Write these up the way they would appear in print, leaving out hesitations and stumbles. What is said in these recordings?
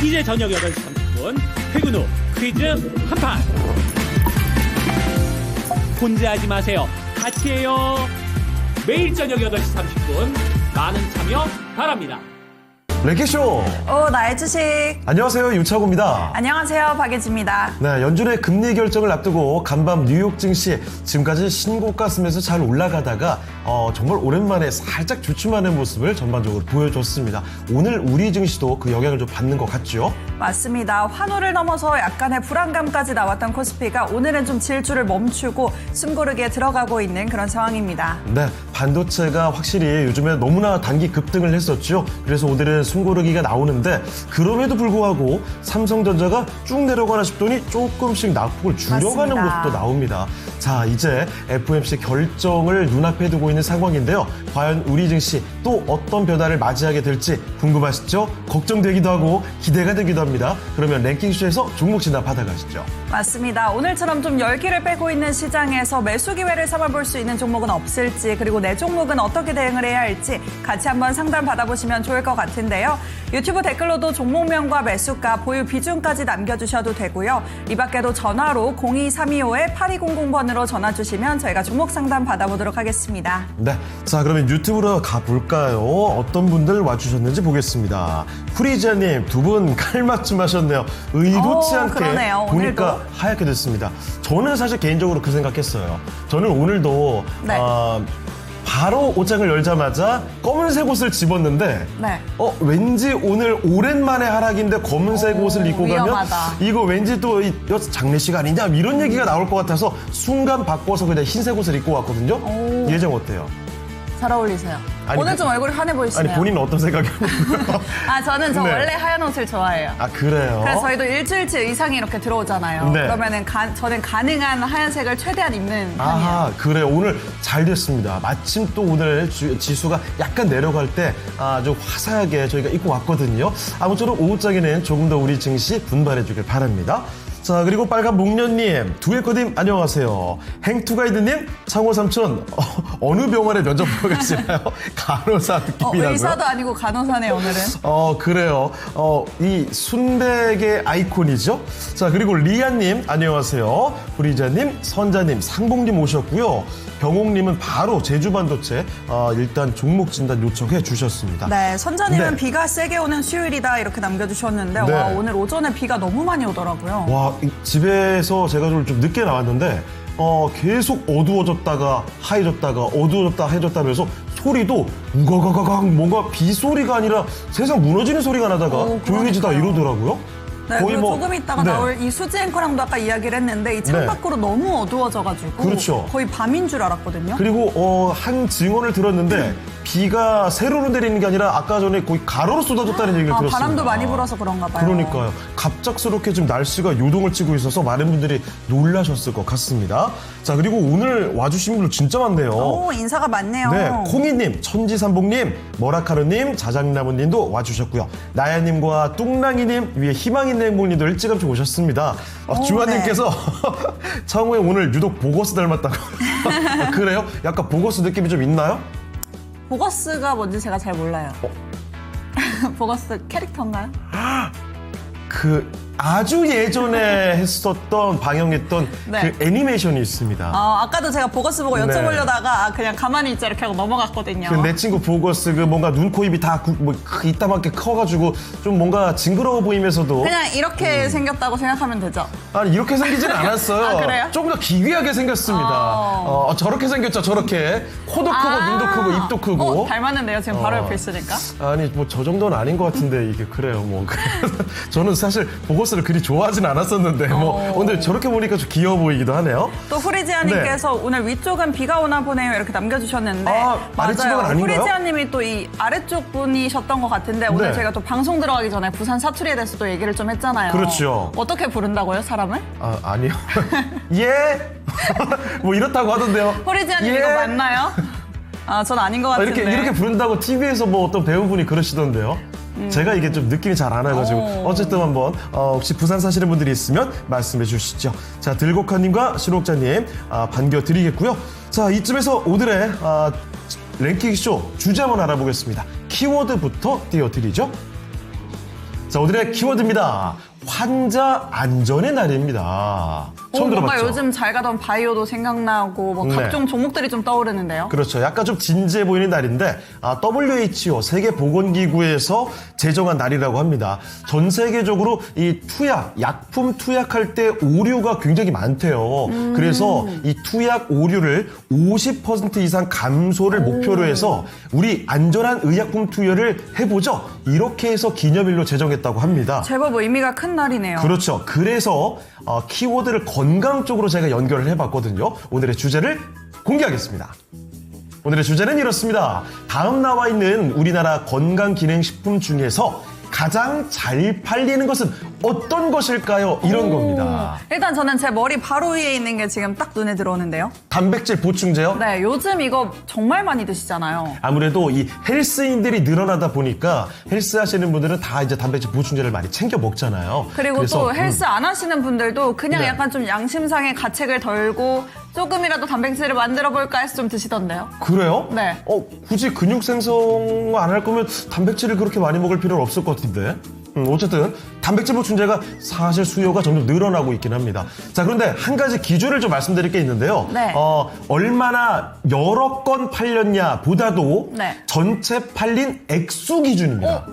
이제 저녁 8시 30분 퇴근 후 퀴즈 한판. 혼자 하지 마세요. 같이 해요. 매일 저녁 8시 30분 많은 참여 바랍니다. 랭키쇼! 나의 주식. 안녕하세요, 유차고입니다. 안녕하세요, 박예지입니다. 네, 연준의 금리 결정을 앞두고 간밤 뉴욕 증시 지금까지 신고가 쓰면서 잘 올라가다가 정말 오랜만에 살짝 주춤하는 모습을 전반적으로 보여줬습니다. 오늘 우리 증시도 그 영향을 좀 받는 것 같죠? 맞습니다. 환호를 넘어서 약간의 불안감까지 나왔던 코스피가 오늘은 좀 질주를 멈추고 숨고르게 들어가고 있는 그런 상황입니다. 네, 반도체가 확실히 요즘에 너무나 단기 급등을 했었죠. 그래서 오늘은 숨고르기가 나오는데 그럼에도 불구하고 삼성전자가 쭉 내려가나 싶더니 조금씩 낙폭을 줄여가는 맞습니다. 모습도 나옵니다. 자, 이제 FOMC 결정을 눈앞에 두고 있는 상황인데요. 과연 우리 증시 또 어떤 변화를 맞이하게 될지 궁금하시죠? 걱정되기도 하고 기대가 되기도 합니다. 그러면 랭킹쇼에서 종목 진단 받아가시죠. 맞습니다. 오늘처럼 좀 열기를 빼고 있는 시장에서 매수 기회를 삼아볼 수 있는 종목은 없을지, 그리고 내 종목은 어떻게 대응을 해야 할지 같이 한번 상담 받아보시면 좋을 것 같은데요. 유튜브 댓글로도 종목명과 매수가, 보유 비중까지 남겨주셔도 되고요. 이 밖에도 전화로 02-325-8200번으로 전화 주시면 저희가 종목 상담 받아보도록 하겠습니다. 네, 자 그러면 유튜브로 가볼까요? 어떤 분들 와주셨는지 보겠습니다. 프리자님 두 분 칼맞춤 하셨네요. 의도치 않게 그러네요. 보니까 오늘도. 하얗게 됐습니다. 저는 사실 개인적으로 그 생각했어요. 저는 오늘도 네. 바로 옷장을 열자마자 검은색 옷을 집었는데 네. 왠지 오늘 오랜만에 하락인데 검은색 옷을 입고 위험하다. 가면 이거 왠지 또 장례식 아니냐 이런 얘기가 나올 것 같아서 순간 바꿔서 그냥 흰색 옷을 입고 왔거든요. 예정 어때요? 잘 어울리세요. 아니, 오늘 좀 얼굴이 환해 보이시네요. 아니 본인은 어떤 생각이었나요? 저는 네. 원래 하얀 옷을 좋아해요. 아 그래요? 그래서 저희도 일주일치 의상이 이렇게 들어오잖아요. 네. 그러면은 저는 가능한 하얀색을 최대한 입는 편이에요. 아하, 그래요. 오늘 잘 됐습니다. 마침 또 오늘 지수가 약간 내려갈 때 아주 화사하게 저희가 입고 왔거든요. 아무쪼록 오후장에는 조금 더 우리 증시 분발해 주길 바랍니다. 자, 그리고 빨간 목련님, 두에코님 안녕하세요. 행투가이드님, 창호삼촌 어느 병원에 면접 보러 가시나요? 간호사 느낌이라고요? 의사도 아니고 간호사네요, 오늘은. 그래요. 이 순백의 아이콘이죠. 자, 그리고 리아님, 안녕하세요. 브리자님, 선자님, 상봉님 오셨고요. 병옥님은 바로 제주반도체 일단 종목 진단 요청해 주셨습니다. 네, 선자님은 네. 비가 세게 오는 수요일이다 이렇게 남겨주셨는데 네. 와, 오늘 오전에 비가 너무 많이 오더라고요. 와, 집에서 제가 좀 늦게 나왔는데 계속 어두워졌다가 하얘졌다가 어두워졌다 하얘졌다면서 소리도 우가가가각 뭔가 비 소리가 아니라 세상 무너지는 소리가 나다가 조용해지다 이러더라고요. 네, 그리고 조금 있다가 나올 이 수지 앵커랑도 아까 이야기를 했는데 이 창밖으로 너무 어두워져가지고 그렇죠. 거의 밤인 줄 알았거든요. 그리고 한 증언을 들었는데 비가 세로로 내리는 게 아니라 아까 전에 거의 가로로 쏟아졌다는 얘기를 들었습니다. 바람도 많이 불어서 그런가 봐요. 그러니까요. 갑작스럽게 지금 날씨가 요동을 치고 있어서 많은 분들이 놀라셨을 것 같습니다. 자, 그리고 오늘 와주신 분들 진짜 많네요. 오, 인사가 많네요. 네, 콩이님, 천지삼봉님, 머라카루님, 자장나무님도 와주셨고요. 나야님과 뚱랑이님, 위에 희망있는 행복님도 일찌감치 오셨습니다. 주환님께서 창호에 오늘 유독 보거스 닮았다고. 그래요? 약간 보거스 느낌이 좀 있나요? 보거스가 뭔지 제가 잘 몰라요. 보거스 캐릭터인가요? 아주 예전에 했었던 방영했던 네. 그 애니메이션이 있습니다. 아까도 제가 보거스 보고 네. 여쭤보려다가 그냥 가만히 있자 이렇게 하고 넘어갔거든요. 내 친구 보거스 뭔가 눈, 코, 입이 다 이따만게 커가지고 좀 뭔가 징그러워 보이면서도 그냥 이렇게 생겼다고 생각하면 되죠. 아니 이렇게 생기진 않았어요. 아, 그래요? 조금 더 기괴하게 생겼습니다. 저렇게 생겼죠. 저렇게 코도 크고 눈도 크고 입도 크고. 닮았는데요. 지금 바로 옆에 있으니까. 아니 뭐 저 정도는 아닌 것 같은데 이게 그래요. 뭐 저는 사실 보거스를 그리 좋아하진 않았었는데 오늘 저렇게 보니까 좀 귀여워 보이기도 하네요. 또 후리지아님께서 오늘 위쪽은 비가 오나 보네요 이렇게 남겨주셨는데 아래쪽은 아닌가요? 후리지아님이 또 이 아래쪽 분이셨던 것 같은데 오늘 저희가 또 방송 들어가기 전에 부산 사투리에 대해서 또 얘기를 좀 했잖아요. 그렇죠. 어떻게 부른다고요 사람을? 아니요. 예? 뭐 이렇다고 하던데요. 후리지아님 이거 맞나요? 전 아닌 것 같은데. 이렇게 부른다고 TV에서 뭐 어떤 배우분이 그러시던데요. 제가 이게 좀 느낌이 잘 안 와가지고 어쨌든 한번 혹시 부산 사시는 분들이 있으면 말씀해 주시죠. 자, 들국화님과 신옥자님 반겨드리겠고요. 자, 이쯤에서 오늘의 랭킹쇼 주제 한번 알아보겠습니다. 키워드부터 띄워드리죠. 자, 오늘의 키워드입니다. 환자 안전의 날입니다. 처음 뭔가 들어봤죠? 요즘 잘 가던 바이오도 생각나고 뭐 네. 각종 종목들이 좀 떠오르는데요. 그렇죠. 약간 좀 진지해 보이는 날인데 WHO 세계보건기구에서 제정한 날이라고 합니다. 전 세계적으로 이 약품 투약할 때 오류가 굉장히 많대요. 그래서 이 투약 오류를 50% 이상 감소를 목표로 해서 우리 안전한 의약품 투여를 해보죠. 이렇게 해서 기념일로 제정했다고 합니다. 제법 의미가 큰 날이네요. 그렇죠. 그래서 키워드를 건강 쪽으로 제가 연결을 해봤거든요. 오늘의 주제를 공개하겠습니다. 오늘의 주제는 이렇습니다. 다음 나와 있는 우리나라 건강기능식품 중에서 가장 잘 팔리는 것은 어떤 것일까요? 이런 겁니다. 일단 저는 제 머리 바로 위에 있는 게 지금 딱 눈에 들어오는데요. 단백질 보충제요? 네, 요즘 이거 정말 많이 드시잖아요. 아무래도 이 헬스인들이 늘어나다 보니까 헬스 하시는 분들은 다 이제 단백질 보충제를 많이 챙겨 먹잖아요. 그리고 그래서, 또 헬스 안 하시는 분들도 그냥 네. 약간 좀 양심상의 가책을 덜고 조금이라도 단백질을 만들어 볼까 해서 좀 드시던데요. 그래요? 네. 굳이 근육 생성 안 할 거면 단백질을 그렇게 많이 먹을 필요는 없을 것 같은데. 어쨌든 단백질 보충제가 사실 수요가 점점 늘어나고 있긴 합니다. 자, 그런데 한 가지 기준을 좀 말씀드릴 게 있는데요. 네. 얼마나 여러 건 팔렸냐 보다도 네. 전체 팔린 액수 기준입니다.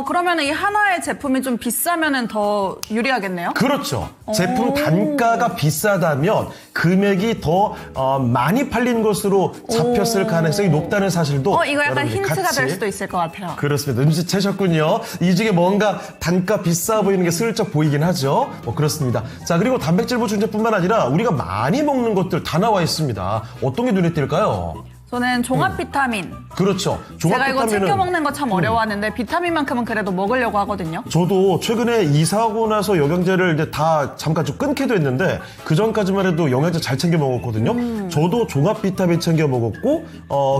그러면 이 하나의 제품이 좀 비싸면은 더 유리하겠네요. 그렇죠. 제품 단가가 비싸다면 금액이 더 많이 팔린 것으로 잡혔을 가능성이 높다는 사실도 이거 약간 여러분이 힌트가 같이 될 수도 있을 것 같아요. 그렇습니다. 눈치채셨군요. 이 중에 뭔가 단가 비싸 보이는 게 슬쩍 보이긴 하죠. 그렇습니다. 자, 그리고 단백질 보충제뿐만 아니라 우리가 많이 먹는 것들 다 나와 있습니다. 어떤 게 눈에 띌까요? 저는 종합 비타민. 그렇죠. 종합 제가 이거 챙겨 비타민은 먹는 거 참 어려워하는데 비타민만큼은 그래도 먹으려고 하거든요. 저도 최근에 이사하고 나서 영양제를 이제 다 잠깐 좀 끊기도 했는데 그 전까지만 해도 영양제 잘 챙겨 먹었거든요. 저도 종합 비타민 챙겨 먹었고,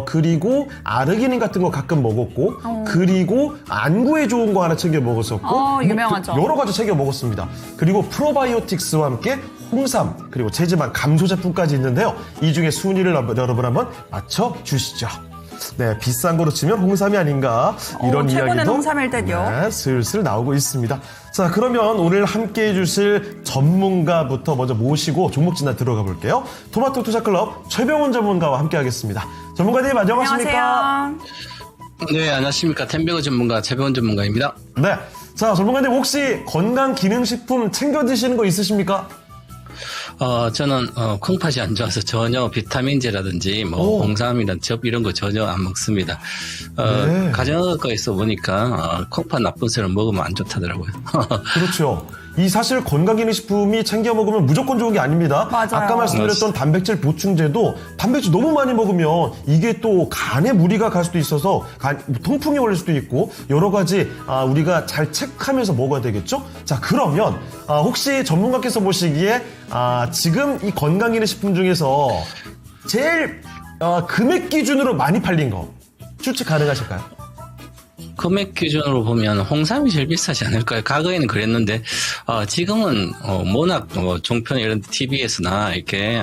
그리고 아르기닌 같은 거 가끔 먹었고, 그리고 안구에 좋은 거 하나 챙겨 먹었었고, 유명하죠. 여러 가지 챙겨 먹었습니다. 그리고 프로바이오틱스와 함께 홍삼 그리고 체지방 감소 제품까지 있는데요. 이 중에 순위를 여러분 한번 맞춰 주시죠. 네, 비싼 거로 치면 홍삼이 아닌가 이런 최고는 이야기도 홍삼일 듯요. 네, 슬슬 나오고 있습니다. 자, 그러면 오늘 함께해 주실 전문가부터 먼저 모시고 종목 진단 들어가 볼게요. 토마토 투자클럽 최병훈 전문가와 함께하겠습니다. 전문가님 안녕하십니까? 안녕하세요. 네, 안녕하십니까. 템베거 전문가 최병원 전문가입니다. 네, 자 전문가님 혹시 건강기능식품 챙겨 드시는 거 있으십니까? 저는 콩팥이 안 좋아서 전혀 비타민제라든지 홍삼이란 즙 이런 거 전혀 안 먹습니다. 네. 가정학과에서 보니까 콩팥 나쁜 새를 먹으면 안 좋다더라고요. 그렇죠. 이 사실 건강기능식품이 챙겨 먹으면 무조건 좋은 게 아닙니다. 맞아요. 아까 말씀드렸던 단백질 보충제도 단백질 너무 많이 먹으면 이게 또 간에 무리가 갈 수도 있어서 통풍이 걸릴 수도 있고 여러 가지 우리가 잘 체크하면서 먹어야 되겠죠? 자, 그러면 혹시 전문가께서 보시기에 지금 이 건강기능식품 중에서 제일 금액 기준으로 많이 팔린 거 추측 가능하실까요? 금액 기준으로 보면 홍삼이 제일 비싸지 않을까요? 과거에는 그랬는데 지금은 워낙 종편 이런 TV에서나 이렇게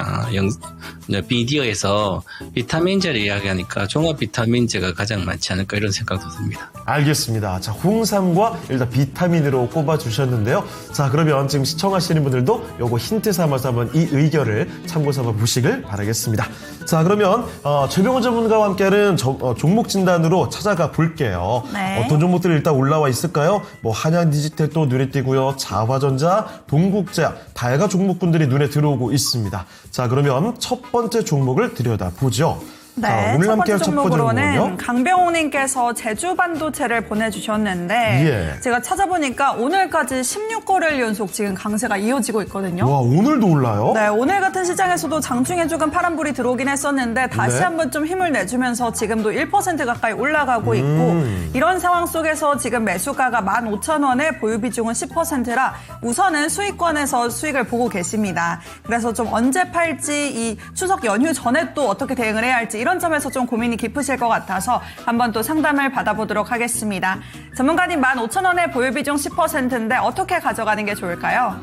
미디어에서 비타민제를 이야기하니까 종합 비타민제가 가장 많지 않을까 이런 생각도 듭니다. 알겠습니다. 자, 홍삼과 일단 비타민으로 꼽아주셨는데요. 자, 그러면 지금 시청하시는 분들도 요거 힌트 삼아서 한번 이 의견을 참고 삼아 보시길 바라겠습니다. 자, 그러면 최병원 전문가와 함께하는 종목 진단으로 찾아가 볼게요. 네. 어떤 종목들이 일단 올라와 있을까요? 한양디지텍도 눈에 띄고요. 자화전자, 동국제약, 다양한 종목군들이 눈에 들어오고 있습니다. 자, 그러면 첫 번째 종목을 들여다보죠. 네, 자, 오늘 첫 번째 함께할 첫 번째 종목으로는 종목은요? 강병호님께서 제주반도체를 보내주셨는데 예. 제가 찾아보니까 오늘까지 16거래일 연속 지금 강세가 이어지고 있거든요. 와, 오늘도 올라요? 네, 오늘 같은 시장에서도 장중에 조금 파란불이 들어오긴 했었는데 다시 네. 한번 좀 힘을 내주면서 지금도 1% 가까이 올라가고 있고 이런 상황 속에서 지금 매수가가 15,000원에 보유 비중은 10%라 우선은 수익권에서 수익을 보고 계십니다. 그래서 좀 언제 팔지 이 추석 연휴 전에 또 어떻게 대응을 해야 할지 이런 점에서 좀 고민이 깊으실 것 같아서 한번 또 상담을 받아보도록 하겠습니다. 전문가님 15,000원에 보유 비중 10%인데 어떻게 가져가는 게 좋을까요?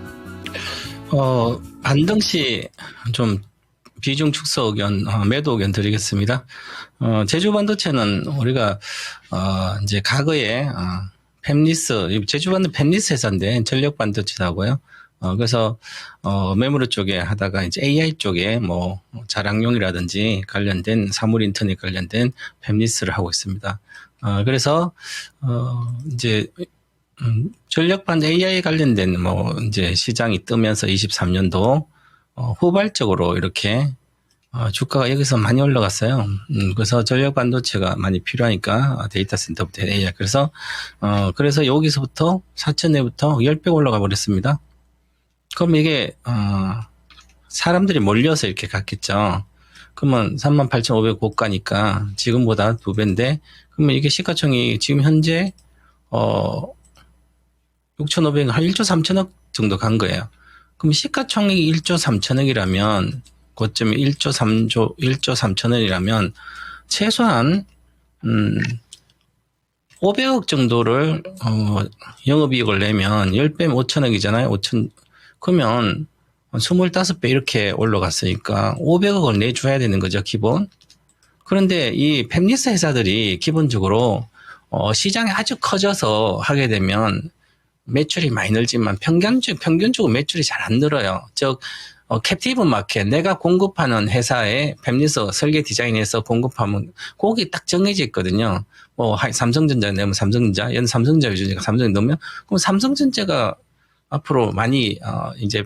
반등시 좀 비중 축소 의견, 매도 의견 드리겠습니다. 제주 반도체는 우리가, 이제 과거에, 팹리스, 제주반도 팹리스 회사인데 전력 반도체하고요. 그래서 메모리 쪽에 하다가 이제 AI 쪽에 뭐 자랑용이라든지 관련된 사물 인터넷 관련된 팹리스를 하고 있습니다. 그래서 이제 전력 반도 AI 관련된 뭐 이제 시장이 뜨면서 23년도 후발적으로 이렇게 주가가 여기서 많이 올라갔어요. 그래서 전력 반도체가 많이 필요하니까 데이터 센터부터 AI. 그래서 여기서부터 4천회부터 10배 올라가 버렸습니다. 그럼 이게, 사람들이 몰려서 이렇게 갔겠죠. 그러면 38,500 고가니까 지금보다 2배인데, 그러면 이게 시가총이 지금 현재, 6,500, 한 1조 3천억 정도 간 거예요. 그럼 시가총액이 1조 3천억이라면, 고점이 1조 3천원이라면, 최소한, 500억 정도를, 영업이익을 내면 10배면 5천억이잖아요. 그러면 25배 이렇게 올라갔으니까 500억을 내줘야 되는 거죠, 기본. 그런데 이 팹리스 회사들이 기본적으로 시장이 아주 커져서 하게 되면 매출이 많이 늘지만 평균적으로 매출이 잘 안 늘어요. 즉 캡티브 마켓, 내가 공급하는 회사에 팹리스 설계 디자인해서 공급하면 그게 딱 정해져 있거든요. 뭐 삼성전자 내면 삼성전자, 얘는 삼성전자 위주니까 삼성이 넣으면 그럼 삼성전자가 앞으로 많이 이제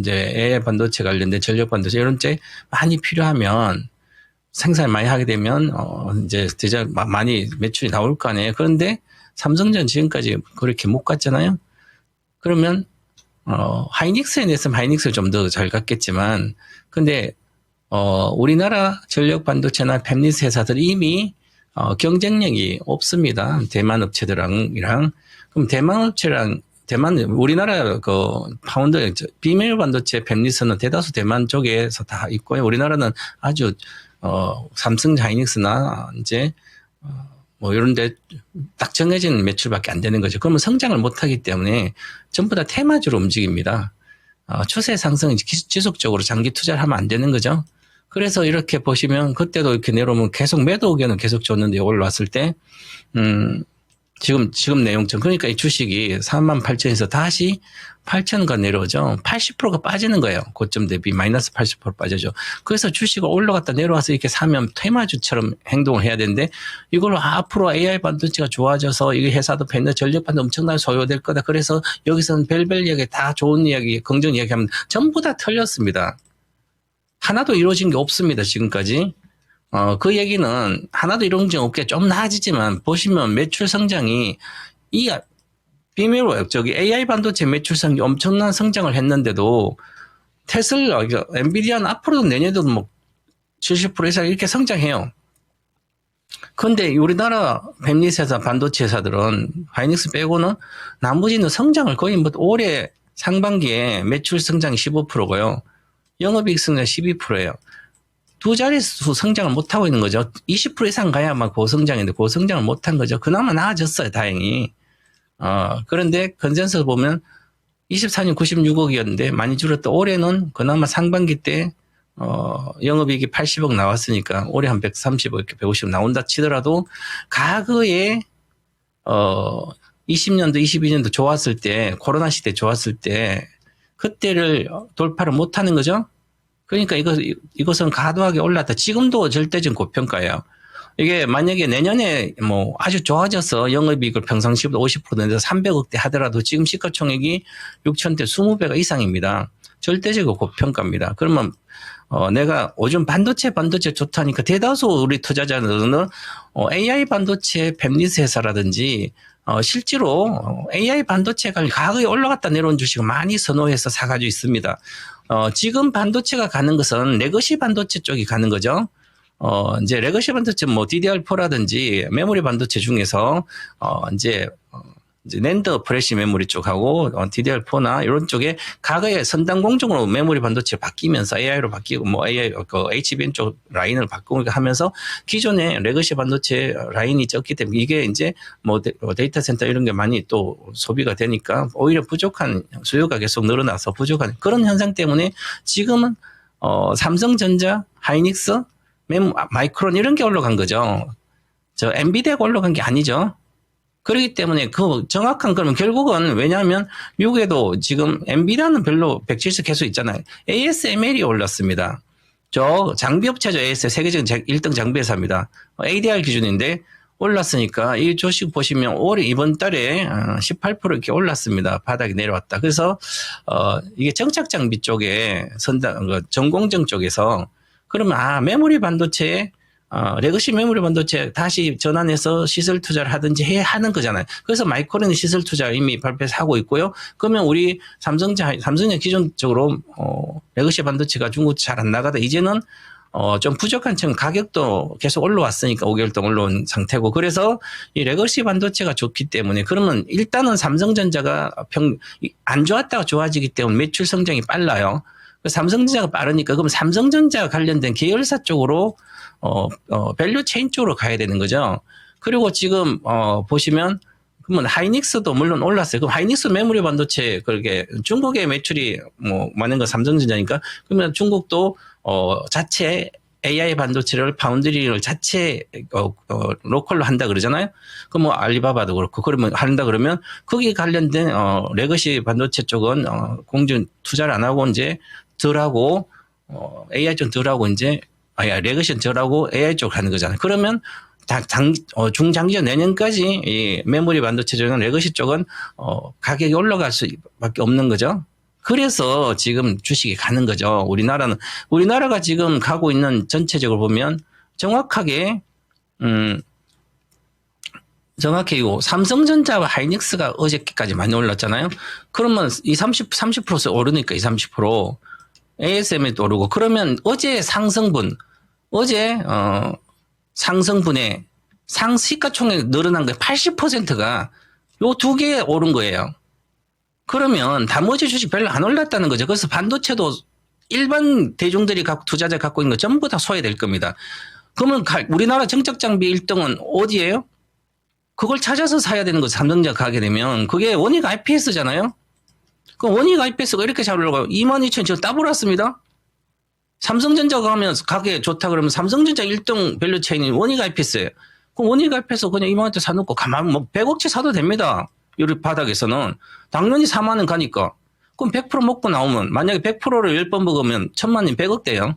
AI 반도체 관련된 전력 반도체 이런 데 많이 필요하면 생산 많이 하게 되면 이제 많이 매출이 나올 거 아니에요. 그런데 삼성전 지금까지 그렇게 못 갔잖아요. 그러면 하이닉스에 내서는 하이닉스를 좀 더 잘 갔겠지만 근데 우리나라 전력 반도체나 팹리스 회사들이 이미 경쟁력이 없습니다. 대만 업체들이랑. 그럼 우리나라 파운드, 비메일 반도체 팹리스는 대다수 대만 쪽에서 다 있고요. 우리나라는 아주, 삼성 하이닉스나 이제, 뭐 이런데 딱 정해진 매출밖에 안 되는 거죠. 그러면 성장을 못 하기 때문에 전부 다 테마주로 움직입니다. 추세 상승이 지속적으로 장기 투자를 하면 안 되는 거죠. 그래서 이렇게 보시면 그때도 이렇게 내려오면 계속 매도 의견은 계속 줬는데 올라왔을 때, 지금 내용처럼 그러니까 이 주식이 38,000에서 다시 8,000가 내려오죠. 80%가 빠지는 거예요. 고점 대비 마이너스 80% 빠져죠. 그래서 주식을 올라갔다 내려와서 이렇게 사면 테마주처럼 행동을 해야 되는데 이걸 앞으로 AI 반도체가 좋아져서 이게 회사도 전력 반도 엄청나게 소요될 거다. 그래서 여기서는 별별 이야기 다 좋은 이야기, 긍정 이야기하면 전부 다 틀렸습니다. 하나도 이루어진 게 없습니다. 지금까지. 그 얘기는 하나도 이런 적 없게 좀 나아지지만 보시면 매출 성장이 AI 반도체 매출 성장이 엄청난 성장을 했는데도 테슬라, 엔비디아는 앞으로도 내년에도 뭐 70% 이상 이렇게 성장해요. 그런데 우리나라 팹리스 회사, 반도체 회사들은 하이닉스 빼고는 나머지는 성장을 거의 뭐 올해 상반기에 매출 성장이 15%고요. 영업이익 성장 12%예요. 두 자릿수 성장을 못하고 있는 거죠. 20% 이상 가야만 고성장인데 고성장을 못한 거죠. 그나마 나아졌어요. 다행히. 그런데 컨센서스 보면 24년 96억이었는데 많이 줄었다. 올해는 그나마 상반기 때 영업이익이 80억 나왔으니까 올해 한 130억 이렇게 150억 나온다 치더라도 과거에 20년도 22년도 좋았을 때 코로나 시대 좋았을 때 그때를 돌파를 못하는 거죠. 그러니까 이것은 과도하게 올랐다. 지금도 절대적인 고평가예요. 이게 만약에 내년에 뭐 아주 좋아져서 영업이익을 평상시보다 50% 내서 300억대 하더라도 지금 시가총액이 6천대 20배가 이상입니다. 절대적으로 고평가입니다. 그러면 내가 요즘 반도체 좋다니까 대다수 우리 투자자들은 AI 반도체 팹리스 회사라든지 실제로 AI 반도체가 과거에 올라갔다 내려온 주식을 많이 선호해서 사가지고 있습니다. 지금 반도체가 가는 것은 레거시 반도체 쪽이 가는 거죠. 이제 레거시 반도체 뭐 DDR4라든지 메모리 반도체 중에서 이제 낸드 프레시 메모리 쪽하고 DDR4나 이런 쪽에 과거에 선단 공정으로 메모리 반도체 바뀌면서 AI로 바뀌고 뭐 AI HBM 쪽 라인을 바꾸고 하면서 기존에 레거시 반도체 라인이 적기 때문에 이게 이제 뭐 데이터 센터 이런 게 많이 또 소비가 되니까 오히려 부족한 수요가 계속 늘어나서 부족한 그런 현상 때문에 지금은 삼성전자, 하이닉스, 마이크론 이런 게 올라간 거죠. 엔비디아가 올라간 게 아니죠. 그렇기 때문에 그 정확한 그러면 결국은 왜냐하면 미국에도 지금 엔비디아는 별로 170 계속 있잖아요. ASML이 올랐습니다. 저 장비업체죠. ASML 세계적인 1등 장비 회사입니다. ADR 기준인데 올랐으니까 이 주식 보시면 올해 이번 달에 18% 이렇게 올랐습니다. 바닥이 내려왔다. 그래서 이게 정착 장비 쪽에 전공정 쪽에서 그러면 메모리 반도체에 레거시 메모리 반도체 다시 전환해서 시설 투자를 하든지 해야 하는 거잖아요. 그래서 마이크론의 시설 투자 이미 발표해서 하고 있고요. 그러면 우리 삼성전 기존적으로 레거시 반도체가 중국 잘 안 나가다 이제는 좀 부족한 층 가격도 계속 올라왔으니까 5개월 동안 올라온 상태고 그래서 이 레거시 반도체가 좋기 때문에 그러면 일단은 삼성전자가 안 좋았다가 좋아지기 때문에 매출 성장이 빨라요. 삼성전자가 빠르니까 그럼 삼성전자 관련된 계열사 쪽으로 밸류 체인 쪽으로 가야 되는 거죠. 그리고 지금 보시면 그러면 하이닉스도 물론 올랐어요. 그럼 하이닉스 메모리 반도체 그렇게 중국의 매출이 많은 건 삼성전자니까 그러면 중국도 자체 AI 반도체를 파운드리를 자체 로컬로 한다 그러잖아요. 그럼 알리바바도 그렇고 그러면 한다 그러면 거기에 관련된 레거시 반도체 쪽은 공중 투자를 안 하고 이제 덜하고 AI 좀 덜하고 이제 레거시는 덜하고 AI 쪽 하는 거잖아요. 그러면 중장기적 내년까지 이 메모리 반도체 쪽은 레거시 쪽은 가격이 올라갈 수밖에 없는 거죠. 그래서 지금 주식이 가는 거죠. 우리나라가 지금 가고 있는 전체적으로 보면 정확하게 요 삼성전자와 하이닉스가 어저께까지 많이 올랐잖아요. 그러면 이 30% 오르니까 이 30% ASML도 오르고 그러면 어제 상승분의 시가총액 늘어난 게 80%가 요 두 개에 오른 거예요. 그러면 나머지 주식 별로 안 올랐다는 거죠. 그래서 반도체도 일반 대중들이 투자자 갖고 있는 거 전부 다 소외될 겁니다. 그러면 우리나라 정책 장비 1등은 어디예요? 그걸 찾아서 사야 되는 거죠. 삼성전자 가게 되면. 그게 원익 IPS잖아요. 그럼 원익 IPS가 이렇게 잘 올라가요. 22,000 지금 따블았습니다. 삼성전자가 가면 가게 좋다 그러면 삼성전자 1등 밸류 체인이 원익 IPS예요. 그럼 원익 IPS 그냥 2만원대 사놓고 가만 100억치 사도 됩니다. 이 바닥에서는. 당연히 4만 원 가니까. 그럼 100% 먹고 나오면 만약에 100%를 10번 먹으면 1,000만 원 100억대요.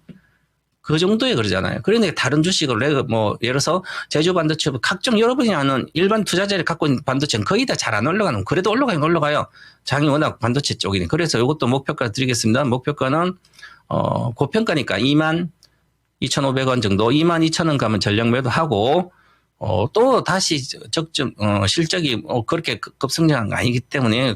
그 정도에 그러잖아요. 그러니까 다른 주식을 예를 들어서 제조 반도체 각종 여러분이 아는 일반 투자자를 갖고 있는 반도체는 거의 다 잘 안 올라가는 그래도 올라가요. 장이 워낙 반도체 쪽이니. 그래서 이것도 목표가 드리겠습니다. 목표가는 고평가니까 22,500원 정도 22,000원 가면 전량 매도하고 또 다시 실적이 그렇게 급성장한 거 아니기 때문에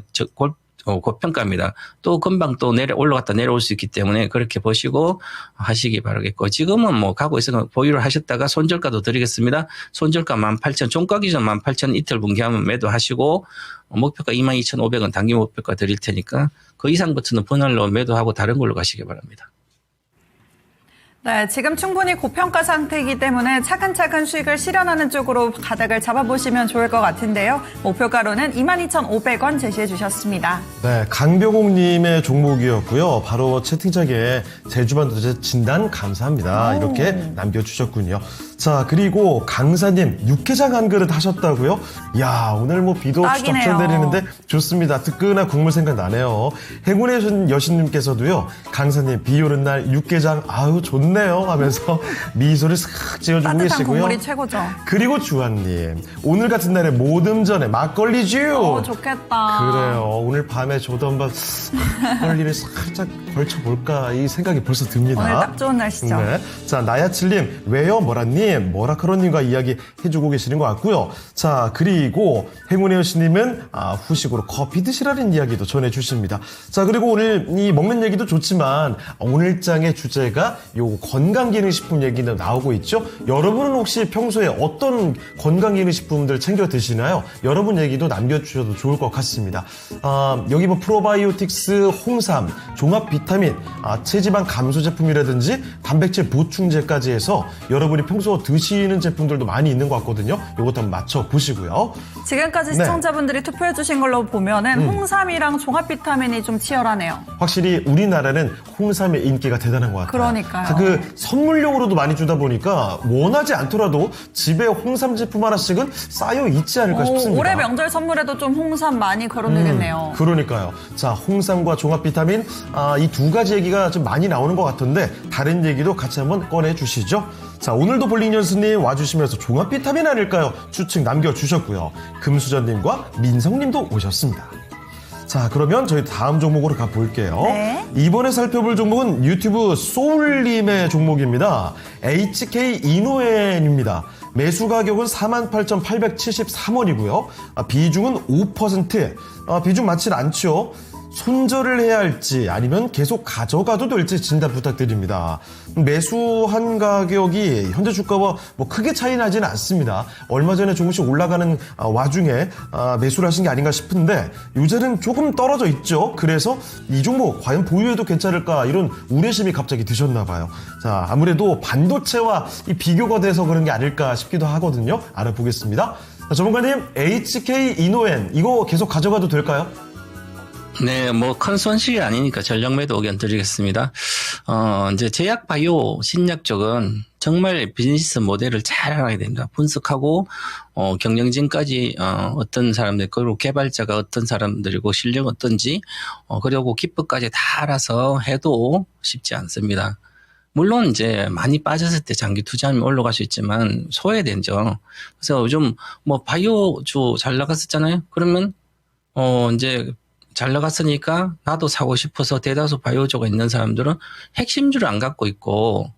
고평가입니다. 또 금방 또 올라갔다 내려올 수 있기 때문에 그렇게 보시고 하시기 바라겠고 지금은 가고 있으면 보유를 하셨다가 손절가도 드리겠습니다. 손절가 18,000 종가 기준 18,000 이틀 분기하면 매도하시고 목표가 22,500원 단기 목표가 드릴 테니까 그 이상부터는 분할로 매도하고 다른 걸로 가시기 바랍니다. 네, 지금 충분히 고평가 상태이기 때문에 차근차근 수익을 실현하는 쪽으로 가닥을 잡아보시면 좋을 것 같은데요. 목표가로는 22,500원 제시해 주셨습니다. 네, 강병옥님의 종목이었고요. 바로 채팅창에 제주반도체 진단 감사합니다. 이렇게 남겨주셨군요. 자, 그리고 강사님 육개장 한 그릇 하셨다고요? 야, 오늘 비도 없이 덕천 내리는데 좋습니다. 뜨끈한 국물 생각나네요. 행운의 여신님께서도요. 강사님 비 오는 날 육개장 아유 좋네요 하면서 미소를 싹 지어주고 따뜻한 계시고요. 국물이 최고죠. 그리고 주한님 오늘 같은 날에 모듬전에 막걸리죠. 좋겠다. 그래요. 오늘 밤에 저도 한번 막걸리를 살짝 걸쳐볼까 이 생각이 벌써 듭니다. 오늘 딱 좋은 날씨죠. 네. 자, 나야칠님 왜요 뭐라님 뭐라카로님과 이야기 해주고 계시는 것 같고요. 자, 그리고 행운의 여신님은 후식으로 커피 드시라는 이야기도 전해주십니다. 자, 그리고 오늘 이 먹는 얘기도 좋지만 오늘장의 주제가 요 건강기능식품 얘기도 나오고 있죠. 여러분은 혹시 평소에 어떤 건강기능식품들 챙겨 드시나요? 여러분 얘기도 남겨주셔도 좋을 것 같습니다. 여기 프로바이오틱스, 홍삼, 종합 비타민, 체지방 감소 제품이라든지 단백질 보충제까지 해서 여러분이 평소 드시는 제품들도 많이 있는 것 같거든요. 이것도 한번 맞춰보시고요. 지금까지 시청자분들이 투표해 주신 걸로 보면은 홍삼이랑 종합 비타민이 좀 치열하네요. 확실히 우리나라는 홍삼의 인기가 대단한 것 같아요. 그러니까요. 그 선물용으로도 많이 주다 보니까 원하지 않더라도 집에 홍삼 제품 하나씩은 쌓여 있지 않을까 싶습니다. 올해 명절 선물에도 좀 홍삼 많이 거론되겠네요. 그러니까요. 자, 홍삼과 종합 비타민 이 두 가지 얘기가 좀 많이 나오는 것 같은데 다른 얘기도 같이 한번 꺼내 주시죠. 자, 오늘도 볼링 연수님 와주시면서 종합 비타민 아닐까요? 추측 남겨주셨고요. 금수저님과 민성님도 오셨습니다. 자, 그러면 저희 다음 종목으로 가볼게요. 네. 이번에 살펴볼 종목은 유튜브 소울님의 종목입니다. HK 이노엔입니다. 매수 가격은 48,873원이고요. 비중은 5%. 비중 많진 않죠. 손절을 해야 할지 아니면 계속 가져가도 될지 진단 부탁드립니다. 매수한 가격이 현재 주가와 뭐 크게 차이 나지는 않습니다. 얼마 전에 조금씩 올라가는 와중에 매수를 하신 게 아닌가 싶은데 요새는 조금 떨어져 있죠. 그래서 이 종목 과연 보유해도 괜찮을까 이런 우려심이 갑자기 드셨나 봐요. 자, 아무래도 반도체와 이 비교가 돼서 그런 게 아닐까 싶기도 하거든요. 알아보겠습니다. 자, 전문가님, HK 이노엔 이거 계속 가져가도 될까요? 네, 뭐 큰 손실이 아니니까 전력 매도 의견 드리겠습니다. 이제 제약 바이오 신약 쪽은 정말 비즈니스 모델을 잘 알아야 됩니다. 분석하고 경영진까지 어떤 사람들 그리고 개발자가 어떤 사람들이고 실력 어떤지 그리고 기법까지 다 알아서 해도 쉽지 않습니다. 물론 이제 많이 빠졌을 때 장기 투자하면 올라갈 수 있지만 소외되죠. 그래서 요즘 뭐 바이오주 잘 나갔었잖아요. 그러면 이제 잘 나갔으니까 나도 사고 싶어서 대다수 바이오주가 있는 사람들은 핵심주를 안 갖고 있고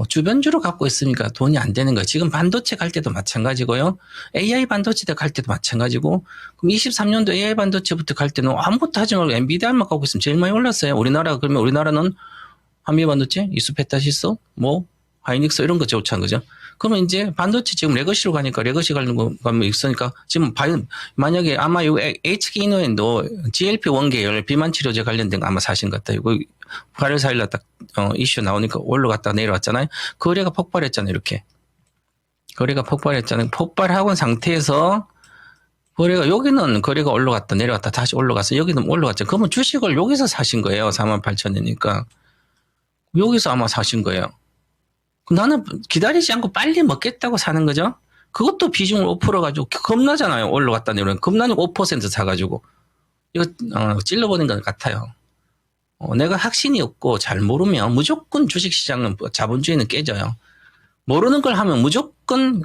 주변주를 갖고 있으니까 돈이 안 되는 거예요. 지금 반도체 갈 때도 마찬가지고요. AI 반도체 갈 때도 마찬가지고 그럼 23년도 AI 반도체부터 갈 때는 아무것도 하지 말고 엔비디아만 갖고 있으면 제일 많이 올랐어요. 그러면 우리나라는 한미 반도체, 이수페타시스, 뭐 하이닉스 이런 거 좋다는 거죠. 그러면 이제 반도체 지금 레거시로 가니까 레거시 가는 거 가면 있으니까 지금 만약에 아마 요 HK 이노엔도 GLP-1 계열 비만 치료제 관련된 거 아마 사신 것 같아요. 이거 8월 4일날 딱 이슈 나오니까 올라갔다 내려왔잖아요. 거래가 폭발했잖아요. 이렇게 거래가 폭발했잖아요. 폭발하고 상태에서 거래가 여기는 거래가 올라갔다 내려왔다 다시 올라갔어. 여기는 올라갔죠. 그러면 주식을 여기서 사신 거예요. 48,000원이니까 여기서 아마 사신 거예요. 나는 기다리지 않고 빨리 먹겠다고 사는 거죠. 그것도 비중을 5% 가지고 겁나잖아요. 올라갔다 내려오면 겁나니까 5% 사가지고 이거 찔러보는 것 같아요. 내가 확신이 없고 잘 모르면 무조건 주식시장은 자본주의는 깨져요. 모르는 걸 하면 무조건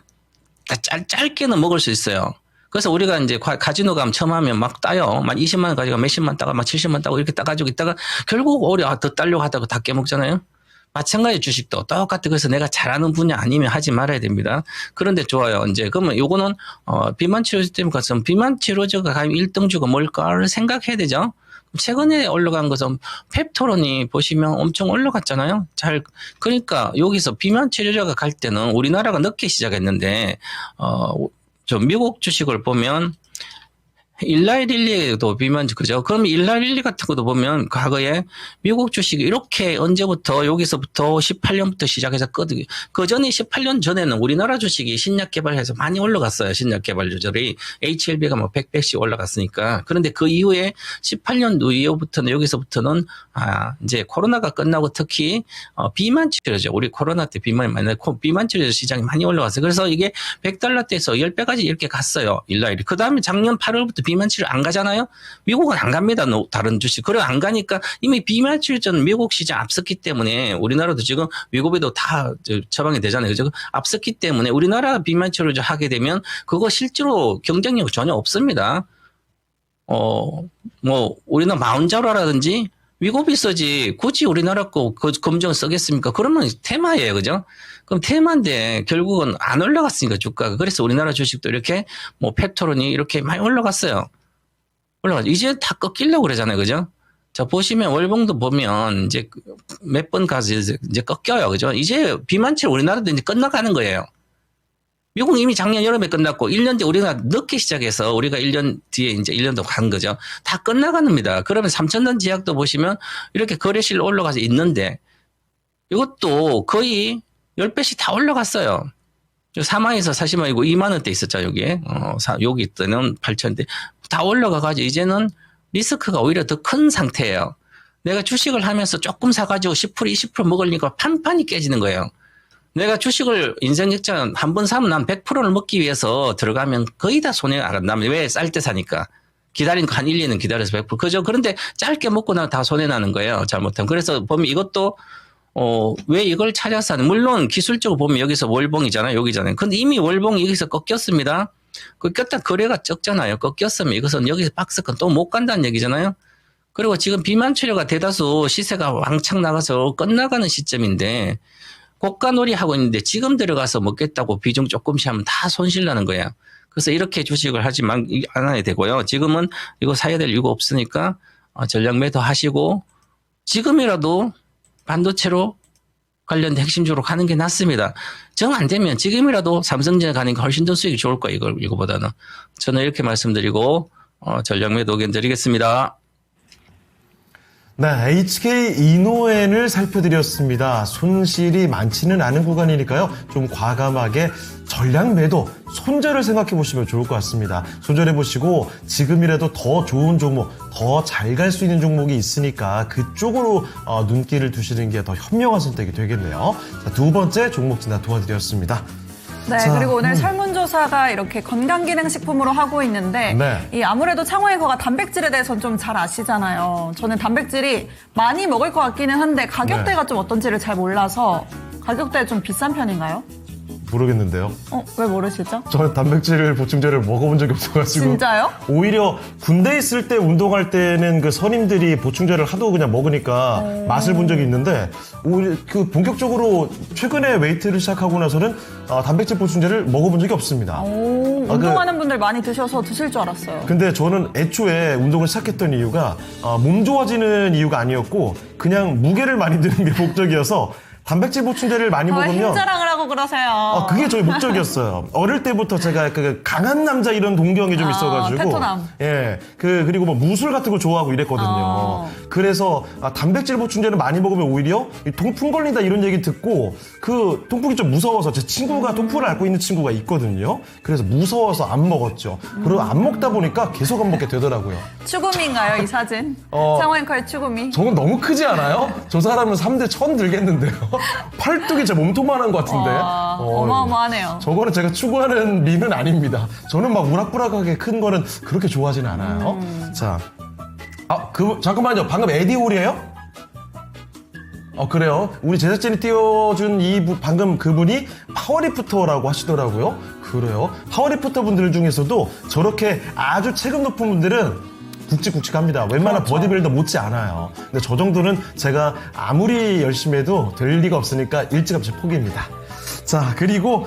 짧게는 먹을 수 있어요. 그래서 우리가 이제 카지노 가면 처음 하면 막 따요. 막 20만 원 가지고 몇십만 따가 막 70만 따고 이렇게 따가지고 있다가 결국 오히려 더 따려고 하다가 다 깨먹잖아요. 마찬가지 주식도 똑같아. 그래서 내가 잘하는 분야 아니면 하지 말아야 됩니다. 그런데 좋아요. 이제 그러면 요거는 비만 치료제 때문에 가서 비만 치료제가 가면 1등주가 뭘까를 생각해야 되죠. 최근에 올라간 것은 펩토론이 보시면 엄청 올라갔잖아요. 그러니까 여기서 비만 치료제가 갈 때는 우리나라가 늦게 시작했는데 저 미국 주식을 보면 일라이릴리도 비만 그죠? 그럼 일라이릴리 같은 것도 보면 과거에 미국 주식이 이렇게 언제부터 여기서부터 18년부터 시작해서 그 전에 18년 전에는 우리나라 주식이 신약 개발해서 많이 올라갔어요. 신약 개발 주절이 HLB가 뭐 100배씩 올라갔으니까. 그런데 그 이후에 18년도 이후부터는 여기서부터는 이제 코로나가 끝나고 특히 비만 치료제 우리 코로나 때 비만이 많이 나고 비만 치료제 시장이 많이 올라갔어요. 그래서 이게 $100대에서 10배까지 이렇게 갔어요. 일라이리. 그 다음에 작년 8월부터 비만 치료 안 가잖아요. 미국은 안 갑니다. 다른 주식. 그래 안 가니까 이미 비만 치료제는 미국 시장 앞섰기 때문에 우리나라도 지금 미국에도 다 처방이 되잖아요. 그죠? 앞섰기 때문에 우리나라 비만 치료제 하게 되면 그거 실제로 경쟁력 전혀 없습니다. 뭐 우리나라 마운자로라든지 미국이 쓰지 굳이 우리나라 거 검정을 쓰겠습니까? 그러면 테마예요. 그죠? 그럼 테마인데 결국은 안 올라갔으니까 주가가. 그래서 우리나라 주식도 이렇게 뭐 펩토론이 이렇게 많이 올라갔어요. 이제 다 꺾이려고 그러잖아요. 그죠? 자, 보시면 월봉도 보면 이제 몇 번 가서 이제 꺾여요. 그죠? 이제 비만치료 우리나라도 이제 끝나가는 거예요. 미국은 이미 작년 여름에 끝났고 1년 뒤에 우리가 늦게 시작해서 우리가 1년 뒤에 이제 1년도 간 거죠. 다 끝나갑니다. 그러면 3,000원 제약도 보시면 이렇게 거래실 올라가서 있는데 이것도 거의 10배씩 다 올라갔어요. 4만에서 40만이고 2만 원대 있었죠. 여기에. 여기 있던 8,000원대 다 올라가가지고 이제는 리스크가 오히려 더 큰 상태예요. 내가 주식을 하면서 조금 사가지고 10% 20% 먹으니까 판판이 깨지는 거예요. 내가 주식을 인생 역전 한 번 사면 난 100%를 먹기 위해서 들어가면 거의 다 손해 안 간다면 왜 쌀 때 사니까. 기다린 거 한 1, 2년 기다려서 100%. 그죠? 그런데 짧게 먹고 나면 다 손해 나는 거예요. 잘못하면. 그래서 보면 이것도 왜 이걸 찾아서 하는, 물론 기술적으로 보면 여기서 월봉이잖아요. 여기잖아요. 근데 이미 월봉이 여기서 꺾였습니다. 꺾였다 거래가 적잖아요. 꺾였으면 이것은 여기서 박스권 또 못 간다는 얘기잖아요. 그리고 지금 비만치료가 대다수 시세가 왕창 나가서 끝나가는 시점인데 고가놀이 하고 있는데 지금 들어가서 먹겠다고 비중 조금씩 하면 다 손실 나는 거예요. 그래서 이렇게 주식을 하지 않아야 되고요. 지금은 이거 사야 될 이유가 없으니까 전략 매도 하시고 지금이라도 반도체로 관련된 핵심적으로 가는 게 낫습니다. 정 안 되면 지금이라도 삼성전자 가는 게 훨씬 더 수익이 좋을 거예요. 이거보다는. 저는 이렇게 말씀드리고 전략 매도 의견 드리겠습니다. 네, HK 이노엔을 살펴드렸습니다. 손실이 많지는 않은 구간이니까요. 좀 과감하게 전략 매도, 손절을 생각해 보시면 좋을 것 같습니다. 손절해 보시고 지금이라도 더 좋은 종목, 더 잘 갈 수 있는 종목이 있으니까 그쪽으로 눈길을 두시는 게 더 현명한 선택이 되겠네요. 자, 두 번째 종목 진단 도와드렸습니다. 네, 자, 그리고 오늘 설문조사가 이렇게 건강기능식품으로 하고 있는데, 네. 이 아무래도 창호의 거가 단백질에 대해서는 좀 잘 아시잖아요. 저는 단백질이 많이 먹을 것 같기는 한데, 가격대가 네. 좀 어떤지를 잘 몰라서, 가격대 좀 비싼 편인가요? 모르겠는데요. 왜 모르시죠? 저는 단백질 보충제를 먹어본 적이 없어가지고. 진짜요? 오히려 군대 있을 때 운동할 때는 그 선임들이 보충제를 하도 그냥 먹으니까 맛을 본 적이 있는데, 오히려 그 본격적으로 최근에 웨이트를 시작하고 나서는 단백질 보충제를 먹어본 적이 없습니다. 운동하는 분들 많이 드셔서 드실 줄 알았어요. 근데 저는 애초에 운동을 시작했던 이유가 몸 좋아지는 이유가 아니었고 그냥 무게를 많이 드는 게 목적이어서 단백질 보충제를 많이 먹으면 힘자랑을 하고 그러세요. 그게 저희 목적이었어요. 어릴 때부터 제가 그 강한 남자 이런 동경이 좀 있어가지고. 테토남. 예. 그리고 뭐 무술 같은 거 좋아하고 이랬거든요. 그래서 단백질 보충제를 많이 먹으면 오히려 통풍 걸린다 이런 얘기 듣고 그 통풍이 좀 무서워서 제 친구가 통풍을 앓고 있는 친구가 있거든요. 그래서 무서워서 안 먹었죠. 그리고 안 먹다 보니까 계속 안 먹게 되더라고요. 추구미인가요, 이 사진? 창호앵커의 추구미. 저건 너무 크지 않아요? 저 사람은 3대 1000 들겠는데요. 팔뚝이 제 몸통만한 것 같은데. 어마어마하네요. 저거는 제가 추구하는 미는 아닙니다. 저는 막 우락부락하게 큰 거는 그렇게 좋아하지는 않아요. 자, 잠깐만요. 방금 에디홀이에요? 그래요. 우리 제작진이 띄워준 방금 그분이 파워리프터라고 하시더라고요. 그래요. 파워리프터 분들 중에서도 저렇게 아주 체급 높은 분들은 굵직굵직합니다. 웬만한 그렇죠. 버디빌더 못지 않아요. 근데 저 정도는 제가 아무리 열심히 해도 될 리가 없으니까 일찌감치 포기입니다. 자, 그리고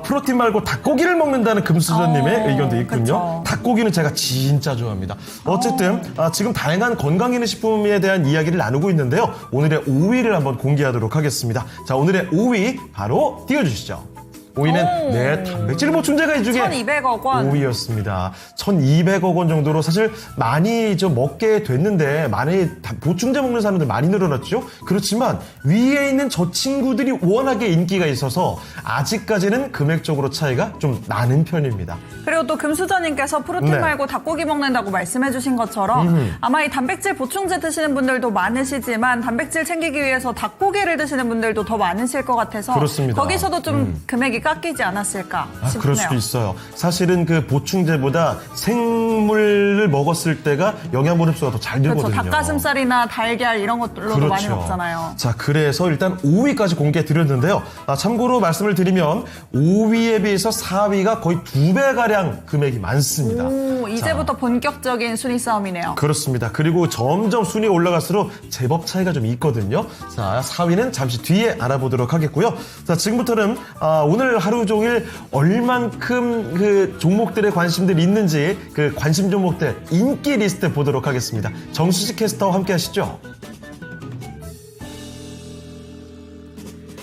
프로틴 말고 닭고기를 먹는다는 금수저님의 의견도 있군요. 그쵸. 닭고기는 제가 진짜 좋아합니다. 어쨌든 지금 다양한 건강기능식품에 대한 이야기를 나누고 있는데요. 오늘의 5위를 한번 공개하도록 하겠습니다. 자, 오늘의 5위 바로 띄워주시죠. 5위는 단백질 보충제가 이 중에 1,200억 원. 5위였습니다. 1,200억 원 정도로 사실 많이 좀 먹게 됐는데 많이 보충제 먹는 사람들 많이 늘어났죠. 그렇지만 위에 있는 저 친구들이 워낙에 인기가 있어서 아직까지는 금액적으로 차이가 좀 나는 편입니다. 그리고 또 금수저님께서 프로틴 네. 말고 닭고기 먹는다고 말씀해주신 것처럼 아마 이 단백질 보충제 드시는 분들도 많으시지만 단백질 챙기기 위해서 닭고기를 드시는 분들도 더 많으실 것 같아서 그렇습니다. 거기서도 좀 금액이 깎이지 않았을까 싶네요. 그럴 수도 있어요. 사실은 그 보충제보다 생물을 먹었을 때가 영양분 흡수가 더 잘 되거든요. 그렇죠. 닭가슴살이나 달걀 이런 것들로도 많이 먹잖아요. 자, 그래서 일단 5위까지 공개 드렸는데요. 참고로 말씀을 드리면 5위에 비해서 4위가 거의 2배가량 금액이 많습니다. 이제부터 본격적인 순위 싸움이네요. 그렇습니다. 그리고 점점 순위 올라갈수록 제법 차이가 좀 있거든요. 자, 4위는 잠시 뒤에 알아보도록 하겠고요. 자, 지금부터는 오늘 하루 종일 얼만큼 그 종목들의 관심들이 있는지 그 관심 종목들 인기 리스트 보도록 하겠습니다. 정수식 캐스터와 함께 하시죠.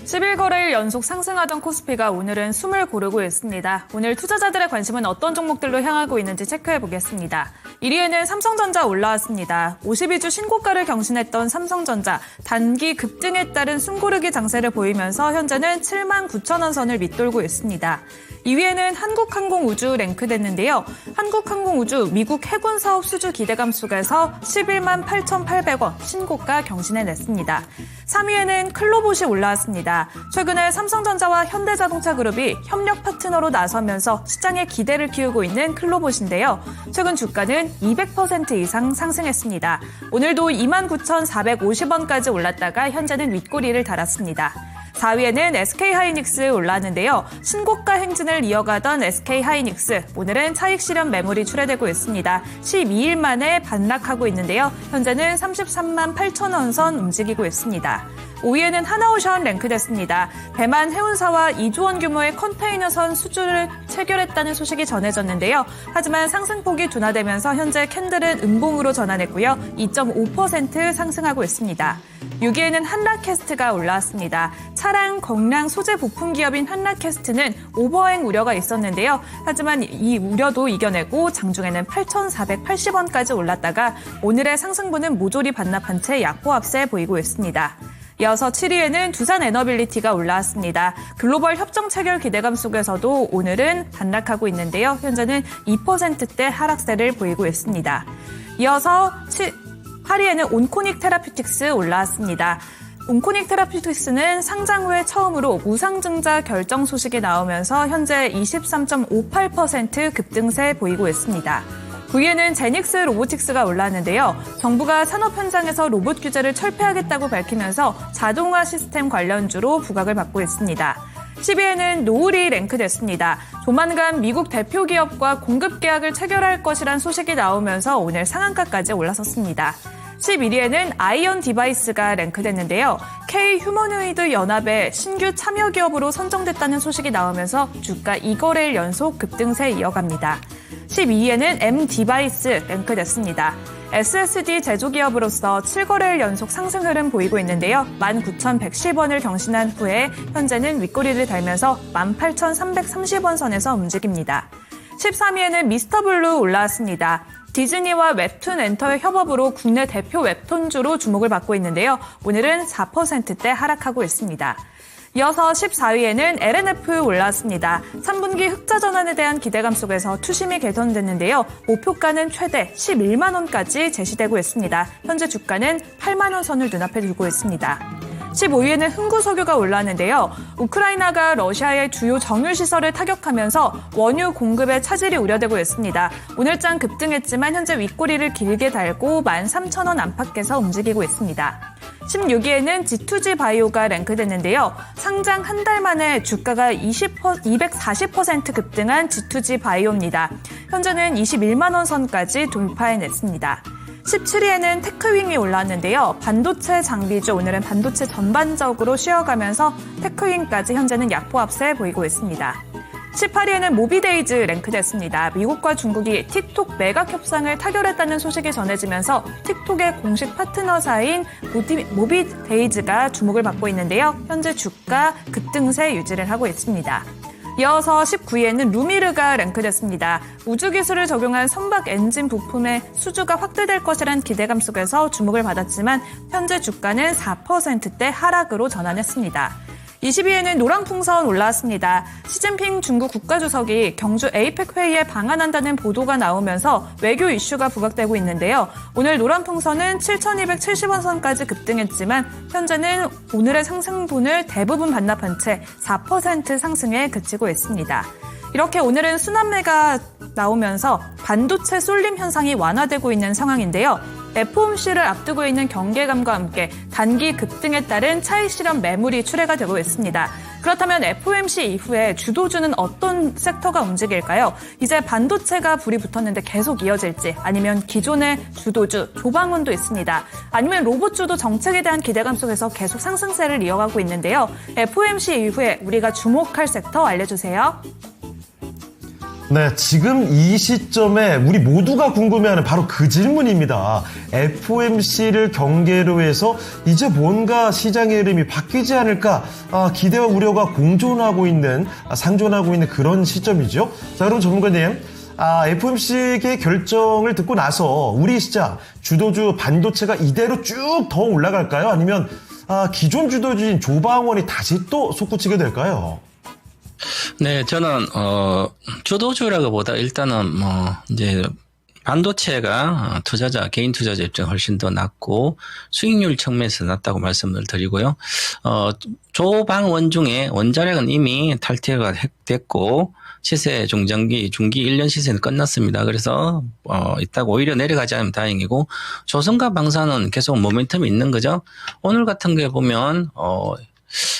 11거래일 연속 상승하던 코스피가 오늘은 숨을 고르고 있습니다. 오늘 투자자들의 관심은 어떤 종목들로 향하고 있는지 체크해 보겠습니다. 1위에는 삼성전자 올라왔습니다. 52주 신고가를 경신했던 삼성전자 단기 급등에 따른 숨고르기 장세를 보이면서 현재는 79,000원 선을 밑돌고 있습니다. 2위에는 한국항공우주 랭크됐는데요. 한국항공우주 미국 해군 사업 수주 기대감 속에서 11만 8,800원 신고가 경신해냈습니다. 3위에는 클로봇이 올라왔습니다. 최근에 삼성전자와 현대자동차그룹이 협력 파트너로 나서면서 시장의 기대를 키우고 있는 클로봇인데요. 최근 주가는 200% 이상 상승했습니다. 오늘도 29,450원까지 올랐다가 현재는 윗꼬리를 달았습니다. 4위에는 SK하이닉스 올랐는데요. 신고가 행진을 이어가던 SK하이닉스, 오늘은 차익 실현 매물이 출회되고 있습니다. 12일 만에 반락하고 있는데요. 현재는 33만 8천 원 선 움직이고 있습니다. 5위에는 하나오션 랭크됐습니다. 대만 해운사와 2조 원 규모의 컨테이너선 수주를 체결했다는 소식이 전해졌는데요. 하지만 상승폭이 둔화되면서 현재 캔들은 음봉으로 전환했고요. 2.5% 상승하고 있습니다. 6위에는 한라캐스트가 올라왔습니다. 차량 공량 소재 부품 기업인 한라캐스트는 오버행 우려가 있었는데요. 하지만 이 우려도 이겨내고 장중에는 8,480원까지 올랐다가 오늘의 상승분은 모조리 반납한 채 약보합세 보이고 있습니다. 이어서 7위에는 두산에너빌리티가 올라왔습니다. 글로벌 협정 체결 기대감 속에서도 오늘은 반락하고 있는데요. 현재는 2%대 하락세를 보이고 있습니다. 이어서 8위에는 온코닉 테라퓨틱스 올라왔습니다. 온코닉 테라퓨틱스는 상장 후에 처음으로 무상증자 결정 소식이 나오면서 현재 23.58% 급등세 보이고 있습니다. 9위에는 제닉스 로보틱스가 올랐는데요. 정부가 산업 현장에서 로봇 규제를 철폐하겠다고 밝히면서 자동화 시스템 관련주로 부각을 받고 있습니다. 10위에는 노을이 랭크됐습니다. 조만간 미국 대표 기업과 공급 계약을 체결할 것이란 소식이 나오면서 오늘 상한가까지 올라섰습니다. 11위에는 아이언 디바이스가 랭크됐는데요. K 휴머노이드 연합의 신규 참여 기업으로 선정됐다는 소식이 나오면서 주가 2거래일 연속 급등세 이어갑니다. 12위에는 M 디바이스 랭크됐습니다. SSD 제조기업으로서 7거래일 연속 상승 흐름 보이고 있는데요. 19,110원을 경신한 후에 현재는 윗꼬리를 달면서 18,330원 선에서 움직입니다. 13위에는 미스터블루 올라왔습니다. 디즈니와 웹툰 엔터의 협업으로 국내 대표 웹툰주로 주목을 받고 있는데요. 오늘은 4%대 하락하고 있습니다. 이어서 14위에는 LNF 올라왔습니다. 3분기 흑자 전환에 대한 기대감 속에서 투심이 개선됐는데요. 목표가는 최대 11만 원까지 제시되고 있습니다. 현재 주가는 8만 원 선을 눈앞에 두고 있습니다. 15위에는 흥구석유가 올랐는데요. 우크라이나가 러시아의 주요 정유시설을 타격하면서 원유 공급에 차질이 우려되고 있습니다. 오늘장 급등했지만 현재 윗꼬리를 길게 달고 13,000원 안팎에서 움직이고 있습니다. 16위에는 G2G 바이오가 랭크됐는데요. 상장 한 달 만에 주가가 240% 급등한 G2G 바이오입니다. 현재는 21만 원 선까지 돌파해냈습니다. 17위에는 테크윙이 올랐는데요. 반도체 장비주, 오늘은 반도체 전반적으로 쉬어가면서 테크윙까지 현재는 약보합세 보이고 있습니다. 18위에는 모비데이즈 랭크됐습니다. 미국과 중국이 틱톡 매각 협상을 타결했다는 소식이 전해지면서 틱톡의 공식 파트너사인 모비데이즈가 주목을 받고 있는데요. 현재 주가 급등세 유지를 하고 있습니다. 이어서 19위에는 루미르가 랭크됐습니다. 우주기술을 적용한 선박 엔진 부품의 수주가 확대될 것이란 기대감 속에서 주목을 받았지만 현재 주가는 4%대 하락으로 전환했습니다. 20위에는 노랑풍선 올라왔습니다. 시진핑 중국 국가주석이 경주 에이펙 회의에 방한한다는 보도가 나오면서 외교 이슈가 부각되고 있는데요. 오늘 노랑풍선은 7,270원 선까지 급등했지만 현재는 오늘의 상승분을 대부분 반납한 채 4% 상승에 그치고 있습니다. 이렇게 오늘은 순환매가 나오면서 반도체 쏠림 현상이 완화되고 있는 상황인데요. FOMC를 앞두고 있는 경계감과 함께 단기 급등에 따른 차익 실현 매물이 출회가 되고 있습니다. 그렇다면 FOMC 이후에 주도주는 어떤 섹터가 움직일까요? 이제 반도체가 불이 붙었는데 계속 이어질지, 아니면 기존의 주도주 조방원도 있습니다. 아니면 로봇주도 정책에 대한 기대감 속에서 계속 상승세를 이어가고 있는데요. FOMC 이후에 우리가 주목할 섹터 알려주세요. 네, 지금 이 시점에 우리 모두가 궁금해하는 바로 그 질문입니다. FOMC를 경계로 해서 이제 뭔가 시장의 흐름이 바뀌지 않을까 기대와 우려가 공존하고 있는, 상존하고 있는 그런 시점이죠. 자, 그럼 전문가님, FOMC의 결정을 듣고 나서 우리 시장 주도주 반도체가 이대로 쭉 더 올라갈까요? 아니면 기존 주도주인 조방원이 다시 또 솟구치게 될까요? 네, 저는 주도주라기보다 일단은 이제 반도체가 개인 투자자 입장 훨씬 더 낮고 수익률 측면에서 낮다고 말씀을 드리고요. 조방원 중에 원자력은 이미 탈퇴가 됐고 시세 중기 1년 시세는 끝났습니다. 그래서 이따가 오히려 내려가지 않으면 다행이고, 조선과 방산은 계속 모멘텀이 있는 거죠. 오늘 같은 게 보면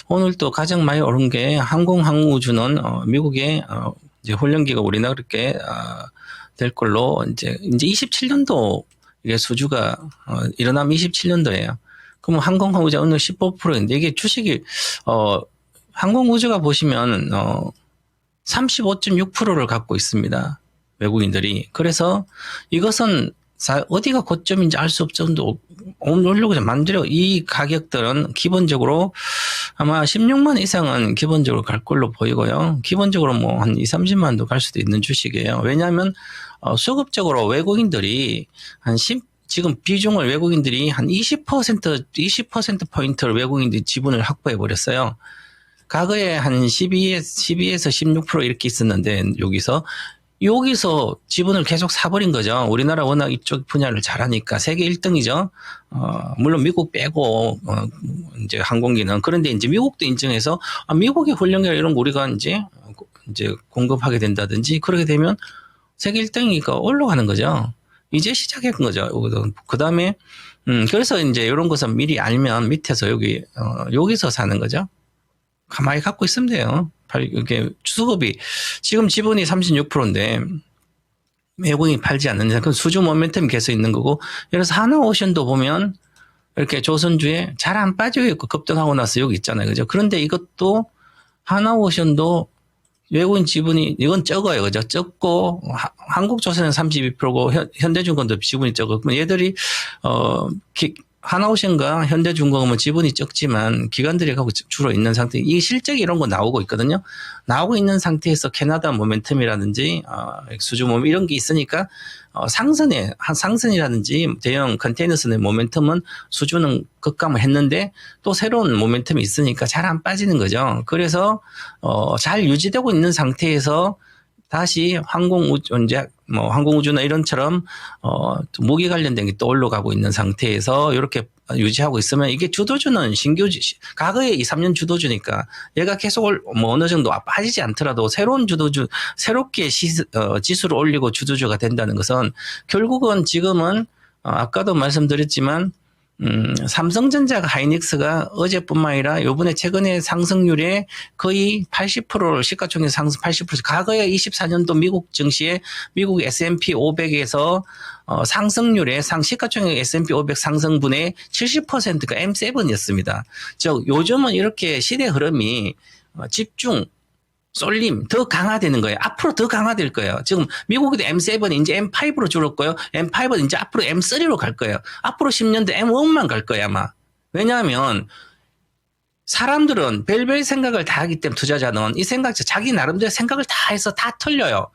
오늘 또 가장 많이 오른 게 항공우주는 미국의 이제 훈련기가 우리나라께 될 걸로 이제 27년도 이게 수주가 일어나면 27년도예요. 그럼 항공우주가 오늘 15%인데 이게 주식이 항공우주가 보시면 35.6%를 갖고 있습니다. 외국인들이. 그래서 이것은 어디가 고점인지 알 수 없을 정도 오르려고 만들어. 이 가격들은 기본적으로 아마 16만 이상은 기본적으로 갈 걸로 보이고요. 기본적으로 뭐 한 2, 30만도 갈 수도 있는 주식이에요. 왜냐하면 수급적으로 외국인들이 지금 비중을 외국인들이 한 20%포인트를 외국인들이 지분을 확보해 버렸어요. 과거에 한 12에서 16% 이렇게 있었는데 여기서 지분을 계속 사버린 거죠. 우리나라 워낙 이쪽 분야를 잘하니까 세계 1등이죠. 물론 미국 빼고 이제 항공기는. 그런데 이제 미국도 인정해서 미국의 훈련기나 이런 거 우리가 이제 공급하게 된다든지 그렇게 되면 세계 1등이니까 올라가는 거죠. 이제 시작한 거죠. 그다음에 그래서 이제 이런 것은 미리 알면 밑에서 여기서 사는 거죠. 가만히 갖고 있으면 돼요. 이게 수급이 지금 지분이 36%인데 외국인이 팔지 않는 이상 그 수주 모멘텀이 계속 있는 거고, 예를 들어서 하나오션도 보면 이렇게 조선주에 잘 안 빠져 있고 급등하고 나서 여기 있잖아요. 그죠? 그런데 이것도 하나오션도 외국인 지분이 이건 적어요. 그죠? 적고 한국조선은 32%고 현대중공도 지분이 적고, 그럼 얘들이 하나오션과 현대중공업은 지분이 적지만 기관들이 갖고 주로 있는 상태. 이 실적이 이런 거 나오고 있거든요. 나오고 있는 상태에서 캐나다 모멘텀이라든지 수주 모멘텀 이런 게 있으니까 상선이라든지 대형 컨테이너선의 모멘텀은 수주는 급감을 했는데 또 새로운 모멘텀이 있으니까 잘 안 빠지는 거죠. 그래서 잘 유지되고 있는 상태에서 다시 항공우주나 이런처럼 무기 관련된 게 또 올라가고 있는 상태에서 이렇게 유지하고 있으면 이게 주도주는 과거에 2, 3년 주도주니까 얘가 계속 어느 정도 빠지지 않더라도 새로운 주도주, 새롭게 지수를 올리고 주도주가 된다는 것은 결국은 지금은 아까도 말씀드렸지만 삼성전자가 하이닉스가 어제뿐만 아니라 요번에 최근에 상승률에 거의 80%를 시가총액 상승 80%. 과거에 24년도 미국 증시에 미국 S&P 500에서 상승률의 시가총액 S&P 500 상승분의 70%가 M7이었습니다. 즉 요즘은 이렇게 시대 흐름이 집중 쏠림 더 강화되는 거예요. 앞으로 더 강화될 거예요. 지금 미국에도 M7이 이제 M5로 줄었고요. M5는 이제 앞으로 M3로 갈 거예요. 앞으로 10년 뒤 M1만 갈 거예요, 아마. 왜냐하면 사람들은 별별 생각을 다 하기 때문에 투자자는 이 자기 나름대로 생각을 다 해서 다 틀려요.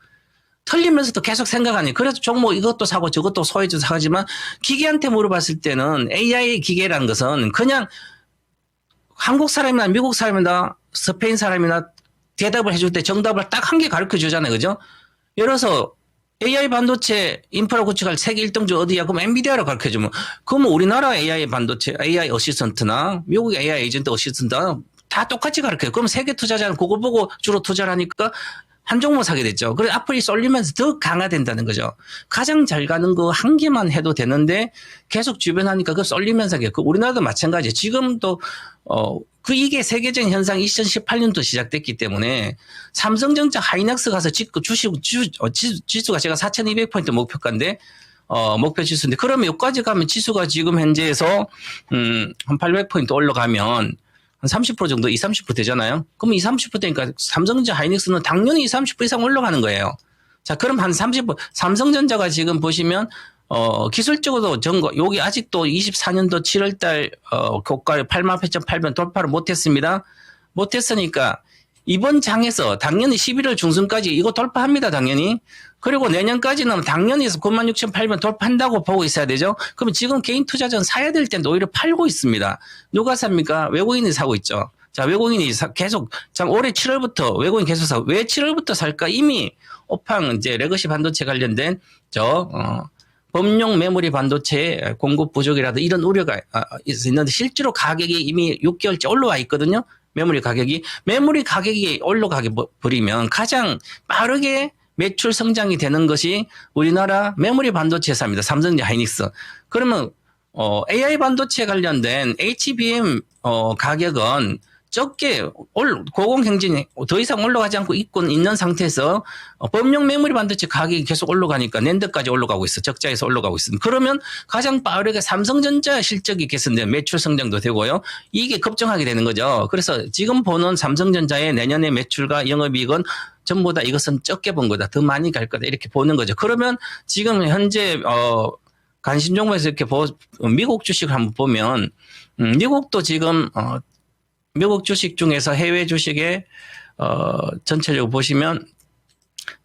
틀리면서도 계속 생각하니. 그래서 종목 이것도 사고 저것도 소외주 사가지만 기계한테 물어봤을 때는 AI 기계라는 것은 그냥 한국 사람이나 미국 사람이나 스페인 사람이나 대답을 해줄 때 정답을 딱 한 개 가르쳐 주잖아요. 그죠? 예를 들어서 AI 반도체 인프라 구축할 세계 1등주 어디야? 그럼 엔비디아로 가르쳐 주면, 그러면 우리나라 AI 반도체, AI 어시스턴트나 미국의 AI 에이전트 어시스턴트 다 똑같이 가르쳐요. 그럼 세계 투자자는 그거 보고 주로 투자를 하니까 한 종목 사게 됐죠. 그래서 앞으로 쏠리면서 더 강화된다는 거죠. 가장 잘 가는 거 한 개만 해도 되는데 계속 주변 하니까 그 쏠리면서 그 우리나라도 마찬가지예요. 지금도 이게 세계적인 현상이 2018년도 시작됐기 때문에 삼성전자 하이닉스 가서 지수가 제가 4,200포인트 목표가인데 목표 지수인데, 그러면 여기까지 가면 지수가 지금 현재에서 한 800포인트 올라가면 한 30% 정도, 30% 되잖아요. 그럼 30% 되니까 삼성전자 하이닉스는 당연히 30% 이상 올라가는 거예요. 자, 그럼 한 30%, 삼성전자가 지금 보시면 기술적으로도 여기 아직도 24년도 7월달 고가 88,800 돌파를 못했습니다. 못했으니까 이번 장에서 당연히 11월 중순까지 이거 돌파합니다. 당연히. 그리고 내년까지는 당연히 96,800 돌파한다고 보고 있어야 되죠. 그럼 지금 개인 투자자는 사야 될 때는 오히려 팔고 있습니다. 누가 삽니까? 외국인이 사고 있죠. 자, 외국인이 계속, 참 올해 7월부터 외국인 계속 사, 왜 7월부터 살까? 이미 오팡 이제 레거시 반도체 관련된 범용 메모리 반도체 공급 부족이라도 이런 우려가 있는데 실제로 가격이 이미 6개월째 올라와 있거든요. 메모리 가격이 올라가 버리면 가장 빠르게 매출 성장이 되는 것이 우리나라 메모리 반도체 회사입니다. 삼성전자 하이닉스. 그러면 AI 반도체 관련된 HBM 가격은 적게 고공행진이 더 이상 올라가지 않고 있는 상태에서 범용 메모리 반도체 가격이 계속 올라가니까 낸드까지 올라가고 있어. 적자에서 올라가고 있습니다. 그러면 가장 빠르게 삼성전자 실적이 개선되면 매출 성장도 되고요. 이게 급증하게 되는 거죠. 그래서 지금 보는 삼성전자의 내년의 매출과 영업이익은 전부 다 이것은 적게 본 거다. 더 많이 갈 거다. 이렇게 보는 거죠. 그러면 지금 현재 관심 종목에서 이렇게 미국 주식을 한번 보면 미국도 지금 미국 주식 중에서 해외 주식에 전체적으로 보시면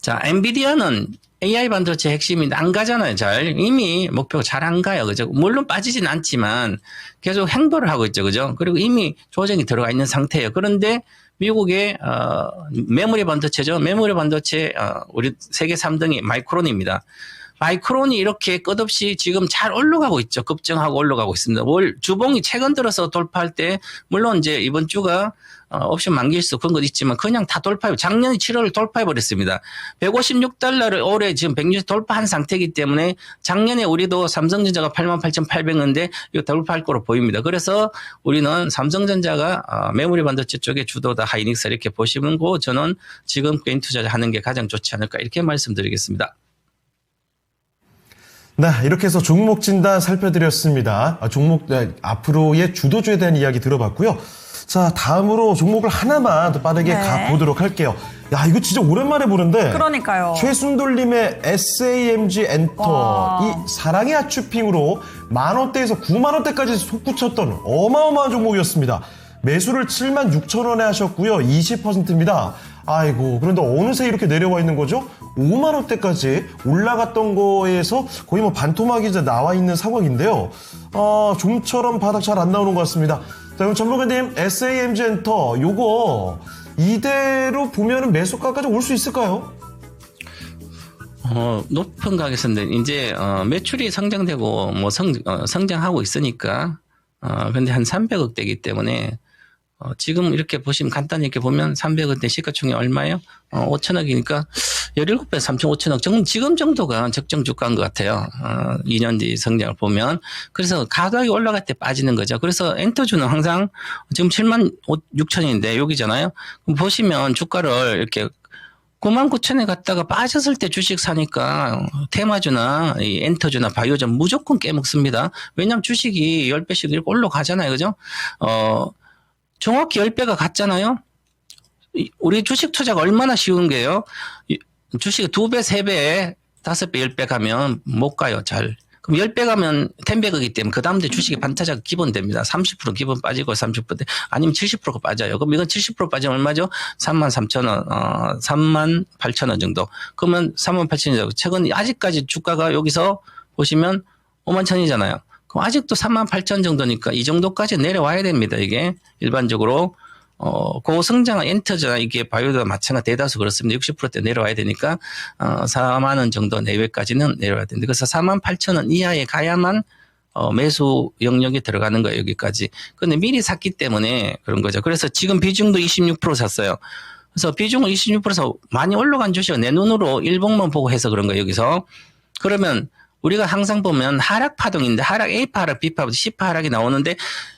자, 엔비디아는 AI 반도체 핵심인데 안 가잖아요. 잘 이미 목표가 잘 안 가요. 그죠? 물론 빠지진 않지만 계속 행보를 하고 있죠. 그죠? 그리고 이미 조정이 들어가 있는 상태예요. 그런데 미국의 메모리 반도체죠. 메모리 반도체 우리 세계 3등이 마이크론입니다. 마이크론이 이렇게 끝없이 지금 잘 올라가고 있죠. 급증하고 올라가고 있습니다. 주봉이 최근 들어서 돌파할 때 물론 이제 이번 주가 옵션 만기일수 그런 것 있지만 그냥 다 작년에 7월을 돌파해버렸습니다. 156달러를 올해 지금 160 돌파한 상태이기 때문에 작년에 우리도 삼성전자가 88,800원인데 이거 돌파할 거로 보입니다. 그래서 우리는 삼성전자가 메모리 반도체 쪽의 주도다 하이닉스 이렇게 보시면 저는 지금 개인 투자하는 게 가장 좋지 않을까 이렇게 말씀드리겠습니다. 네, 이렇게 해서 종목 진단 살펴드렸습니다. 종목 앞으로의 주도주에 대한 이야기 들어봤고요. 자, 다음으로 종목을 하나만 더 빠르게 가보도록 할게요. 야, 이거 진짜 오랜만에 보는데. 그러니까요. 최순돌님의 SAMG 엔터, 이 사랑의 하추핑으로 10,000원대에서 90,000원대까지 솟구쳤던 어마어마한 종목이었습니다. 매수를 76,000원에 하셨고요. 20%입니다. 아이고, 그런데 어느새 이렇게 내려와 있는 거죠? 50,000원대까지 올라갔던 거에서 거의 뭐 반토막이 나와 있는 상황인데요. 좀처럼 바닥 잘 안 나오는 것 같습니다. 자, 그럼 전문가님, SAMG 엔터, 요거 이대로 보면은 매수가까지 올 수 있을까요? 높은 가격인데 이제 매출이 성장되고 뭐 성장하고 있으니까 근데 한 300억대이기 때문에 지금 이렇게 보시면 간단히 이렇게 보면 300억대 시가총액 얼마예요? 5천억이니까 17배 3,500억 지금 정도가 적정 주가인 것 같아요. 2년 뒤 성장을 보면. 그래서 가격이 올라갈 때 빠지는 거죠. 그래서 엔터주는 항상 지금 76,000원인데 여기잖아요. 그럼 보시면 주가를 이렇게 99,000에 갔다가 빠졌을 때 주식 사니까 테마주나 이 엔터주나 바이오전 무조건 깨먹습니다. 왜냐하면 주식이 10배씩 이렇게 올라가잖아요. 그죠? 정확히 10배가 갔잖아요. 우리 주식 투자가 얼마나 쉬운 게요. 주식이 2배, 3배, 5배, 10배 가면 못 가요. 잘. 그럼 10배 가면 10배이기 때문에 그 다음 때 주식이 반타작 기본 됩니다. 30% 기본 빠지고 30% 아니면 70%가 빠져요. 그럼 이건 70% 빠지면 얼마죠? 33,000원, 38,000원 정도. 그러면 38,000원. 최근 아직까지 주가가 여기서 보시면 51,000원이잖아요. 그럼 아직도 38,000 정도니까 이 정도까지 내려와야 됩니다. 이게 일반적으로 고성장한 엔터나 이게 바이오도 마찬가지 대다수 그렇습니다. 60%대 내려와야 되니까 4만 원 정도 내외까지는 내려와야 되는데 그래서 48,000원 이하에 가야만 매수 영역에 들어가는 거예요. 여기까지. 근데 미리 샀기 때문에 그런 거죠. 그래서 지금 비중도 26% 샀어요. 그래서 비중을 26%서 많이 올라간 주식은 내 눈으로 일봉만 보고 해서 그런 거예요. 여기서. 그러면 우리가 항상 보면 하락 파동인데 하락 A파 하락, B파, C파 하락이 나오는데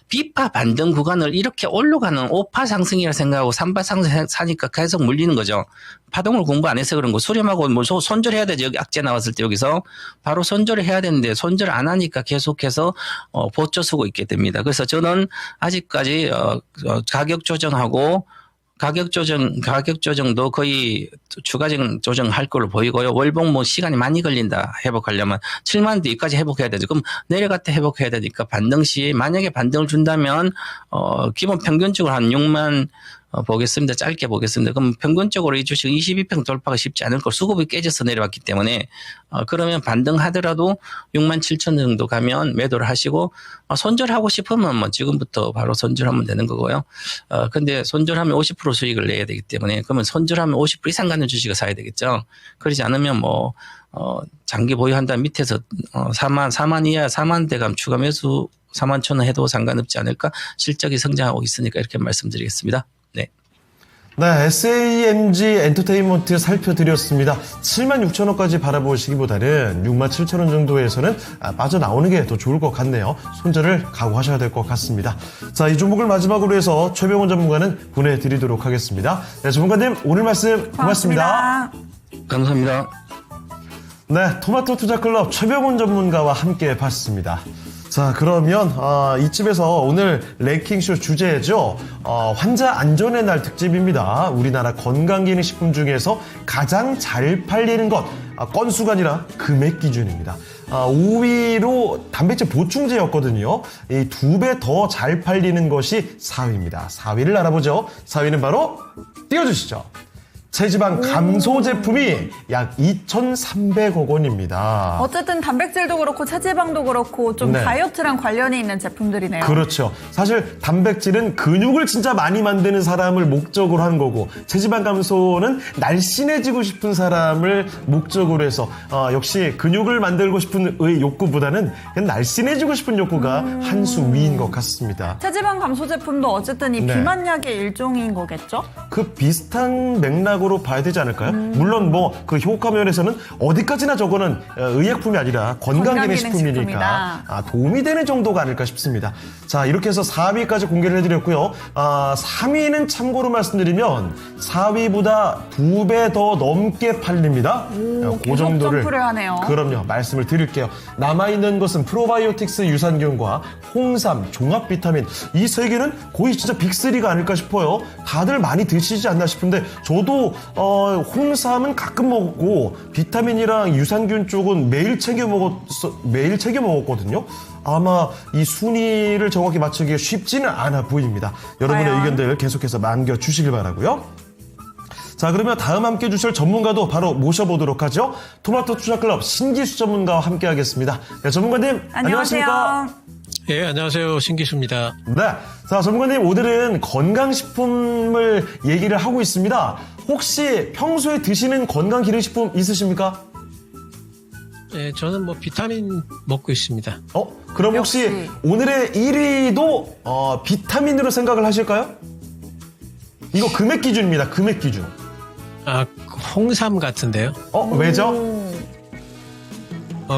B파 반등 구간을 이렇게 올라가는 5파 상승이라 생각하고 3파 상승 사니까 계속 물리는 거죠. 파동을 공부 안 해서 그런 거. 수렴하고 뭐 손절해야 되죠. 여기 악재 나왔을 때 여기서 바로 손절을 해야 되는데 손절 안 하니까 계속해서 보초 쓰고 있게 됩니다. 그래서 저는 아직까지 가격 조정하고 가격 조정도 거의 추가적인 조정할 걸로 보이고요. 월봉 뭐 시간이 많이 걸린다. 회복하려면 7만 뒤까지 회복해야 되죠. 그럼 내려갈 때 회복해야 되니까 반등 시 만약에 반등을 준다면 기본 평균적으로 한 6만 보겠습니다. 짧게 보겠습니다. 그럼 평균적으로 이 주식 22평 돌파가 쉽지 않을 거 수급이 깨져서 내려왔기 때문에 그러면 반등하더라도 67,000 정도 가면 매도를 하시고 손절하고 싶으면 뭐 지금부터 바로 손절하면 되는 거고요. 근데 손절하면 50% 수익을 내야 되기 때문에 그러면 손절하면 50% 이상 가는 주식을 사야 되겠죠. 그러지 않으면 뭐 장기 보유한다 밑에서 4만 이하 4만 대감 추가 매수 4만 1,000원 해도 상관없지 않을까? 실적이 성장하고 있으니까 이렇게 말씀드리겠습니다. 네. 네, SAMG 엔터테인먼트 살펴드렸습니다. 76,000원까지 바라보시기보다는 67,000원 정도에서는 빠져나오는 게 더 좋을 것 같네요. 손절을 각오하셔야 될 것 같습니다. 자, 이 종목을 마지막으로 해서 최병원 전문가는 보내드리도록 하겠습니다. 네, 전문가님 오늘 말씀 고맙습니다. 감사합니다. 네, 토마토 투자클럽 최병원 전문가와 함께 봤습니다. 자, 그러면 이쯤에서 오늘 랭킹쇼 주제죠. 환자 안전의 날 특집입니다. 우리나라 건강기능식품 중에서 가장 잘 팔리는 것, 건수가 아니라 금액 기준입니다. 5위로 단백질 보충제였거든요. 이 2배 더 잘 팔리는 것이 4위입니다. 4위를 알아보죠. 4위는 바로 띄워주시죠. 체지방 감소 제품이 약 2,300억 원입니다. 어쨌든 단백질도 그렇고 체지방도 그렇고 좀 네. 다이어트랑 관련이 있는 제품들이네요. 그렇죠. 사실 단백질은 근육을 진짜 많이 만드는 사람을 목적으로 한 거고 체지방 감소는 날씬해지고 싶은 사람을 목적으로 해서 역시 근육을 만들고 싶은 욕구보다는 그냥 날씬해지고 싶은 욕구가 한 수 위인 것 같습니다. 체지방 감소 제품도 어쨌든 이 네. 비만약의 일종인 거겠죠? 그 비슷한 맥락으로 봐야 되지 않을까요? 물론 뭐 그 효과 면에서는 어디까지나 저거는 의약품이 아니라 건강기능식품이니까 건강기능식품이다. 도움이 되는 정도가 아닐까 싶습니다. 자, 이렇게 해서 4위까지 공개를 해드렸고요. 3위는 참고로 말씀드리면 4위보다 2배 더 넘게 팔립니다. 계속 점프를 하네요. 그럼요. 말씀을 드릴게요. 남아있는 것은 프로바이오틱스 유산균과 홍삼, 종합 비타민 이 세 개는 거의 진짜 빅3가 아닐까 싶어요. 다들 많이 드시지 않나 싶은데 저도 홍삼은 가끔 먹고 비타민이랑 유산균 쪽은 매일 챙겨 먹었거든요. 아마 이 순위를 정확히 맞추기 쉽지는 않아 보입니다. 여러분의 과연? 의견들 계속해서 남겨주시길 바라고요. 자, 그러면 다음 함께 해주실 전문가도 바로 모셔보도록 하죠. 토마토 투자클럽 신기수 전문가와 함께 하겠습니다. 네, 전문가님 안녕하십니까? 예, 안녕하세요. 신기수입니다. 네. 자, 전문가님 오늘은 건강식품을 얘기를 하고 있습니다. 혹시 평소에 드시는 건강기능식품 있으십니까? 예, 저는 뭐 비타민 먹고 있습니다. 그럼 혹시 역시. 오늘의 1위도 비타민으로 생각을 하실까요? 이거 금액 기준입니다. 금액 기준. 홍삼 같은데요. 왜죠?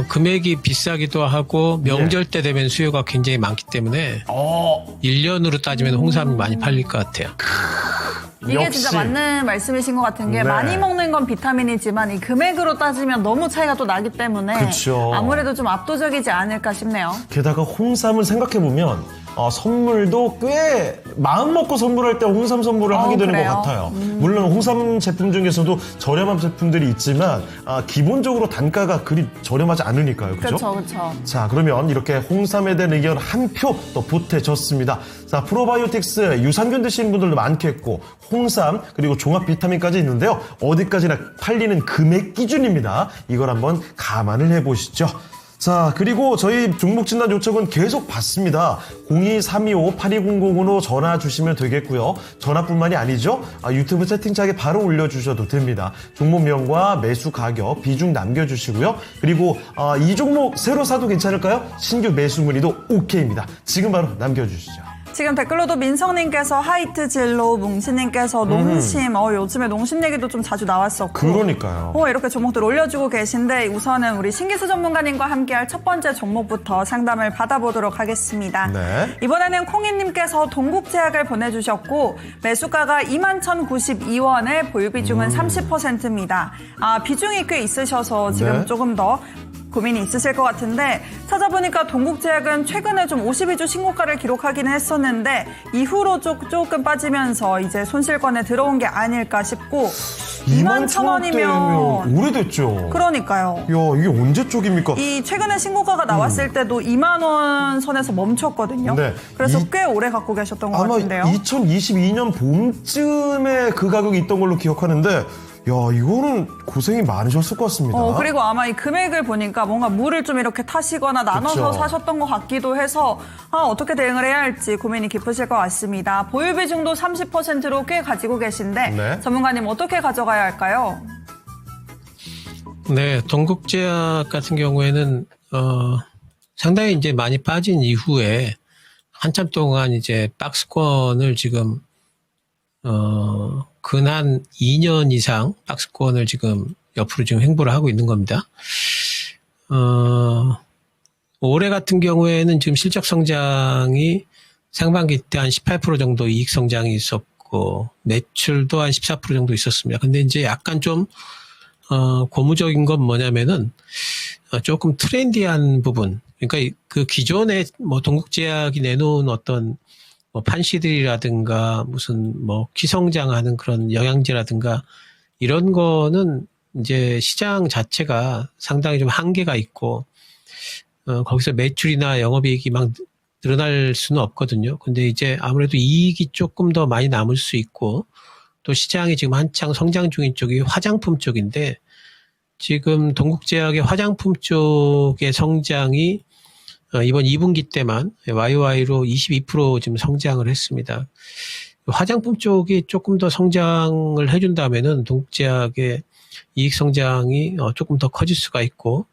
금액이 비싸기도 하고 명절 때 되면 수요가 굉장히 많기 때문에 1년으로 따지면 홍삼이 많이 팔릴 것 같아요. 이게 역시. 진짜 맞는 말씀이신 것 같은 게 네. 많이 먹는 건 비타민이지만 이 금액으로 따지면 너무 차이가 또 나기 때문에 그쵸. 아무래도 좀 압도적이지 않을까 싶네요. 게다가 홍삼을 생각해보면 선물도 꽤 마음 먹고 선물할 때 홍삼 선물을 하게 되는 그래요? 것 같아요. 물론 홍삼 제품 중에서도 저렴한 제품들이 있지만 기본적으로 단가가 그리 저렴하지 않으니까요. 그죠? 그렇죠. 자, 그러면 이렇게 홍삼에 대한 의견 한 표 더 보태졌습니다. 자, 프로바이오틱스 유산균 드시는 분들도 많겠고 홍삼 그리고 종합 비타민까지 있는데요. 어디까지나 팔리는 금액 기준입니다. 이걸 한번 감안을 해보시죠. 자, 그리고 저희 종목 진단 요청은 계속 받습니다. 02-325-8200으로 전화 주시면 되겠고요. 전화뿐만이 아니죠. 유튜브 채팅창에 바로 올려주셔도 됩니다. 종목명과 매수 가격, 비중 남겨주시고요. 그리고 이 종목 새로 사도 괜찮을까요? 신규 매수 문의도 오케이입니다. 지금 바로 남겨주시죠. 지금 댓글로도 민성님께서 하이트 진로, 뭉치님께서 농심, 요즘에 농심 얘기도 좀 자주 나왔었고. 그러니까요. 이렇게 종목들 올려주고 계신데 우선은 우리 신기수 전문가님과 함께할 첫 번째 종목부터 상담을 받아보도록 하겠습니다. 네. 이번에는 콩이님께서 동국제약을 보내주셨고 매수가가 21,092원에 보유 비중은 30%입니다. 비중이 꽤 있으셔서 지금 네. 조금 더 고민이 있으실 것 같은데 찾아보니까 동국제약은 최근에 좀 52주 신고가를 기록하기는 했었는데 이후로 조금 빠지면서 이제 손실권에 들어온 게 아닐까 싶고 21,000원이면 오래됐죠. 그러니까요. 야, 이게 언제 쪽입니까? 이 최근에 신고가가 나왔을 때도 2만 원 선에서 멈췄거든요. 네. 그래서 꽤 오래 갖고 계셨던 것 아마 같은데요. 2022년 봄쯤에 그 가격이 있던 걸로 기억하는데 야, 이거는 고생이 많으셨을 것 같습니다. 그리고 아마 이 금액을 보니까 뭔가 물을 좀 이렇게 타시거나 나눠서 그쵸. 사셨던 것 같기도 해서 어떻게 대응을 해야 할지 고민이 깊으실 것 같습니다. 보유 비중도 30%로 꽤 가지고 계신데 네. 전문가님 어떻게 가져가야 할까요? 네, 동국제약 같은 경우에는 상당히 이제 많이 빠진 이후에 한참 동안 이제 박스권을 지금 근한 2년 이상 박스권을 지금 옆으로 지금 횡보를 하고 있는 겁니다. 올해 같은 경우에는 지금 실적 성장이 상반기 때 한 18% 정도 이익 성장이 있었고 매출도 한 14% 정도 있었습니다. 근데 이제 약간 좀 고무적인 건 뭐냐면은 조금 트렌디한 부분. 그러니까 그 기존에 뭐 동국제약이 내놓은 어떤 뭐 판시들이라든가 무슨 뭐 키성장하는 그런 영양제라든가 이런 거는 이제 시장 자체가 상당히 좀 한계가 있고 거기서 매출이나 영업이익이 막 늘어날 수는 없거든요. 근데 이제 아무래도 이익이 조금 더 많이 남을 수 있고 또 시장이 지금 한창 성장 중인 쪽이 화장품 쪽인데 지금 동국제약의 화장품 쪽의 성장이 이번 2분기 때만 YY로 22% 지금 성장을 했습니다. 화장품 쪽이 조금 더 성장을 해준다면은 동국제약의 이익 성장이 조금 더 커질 수가 있고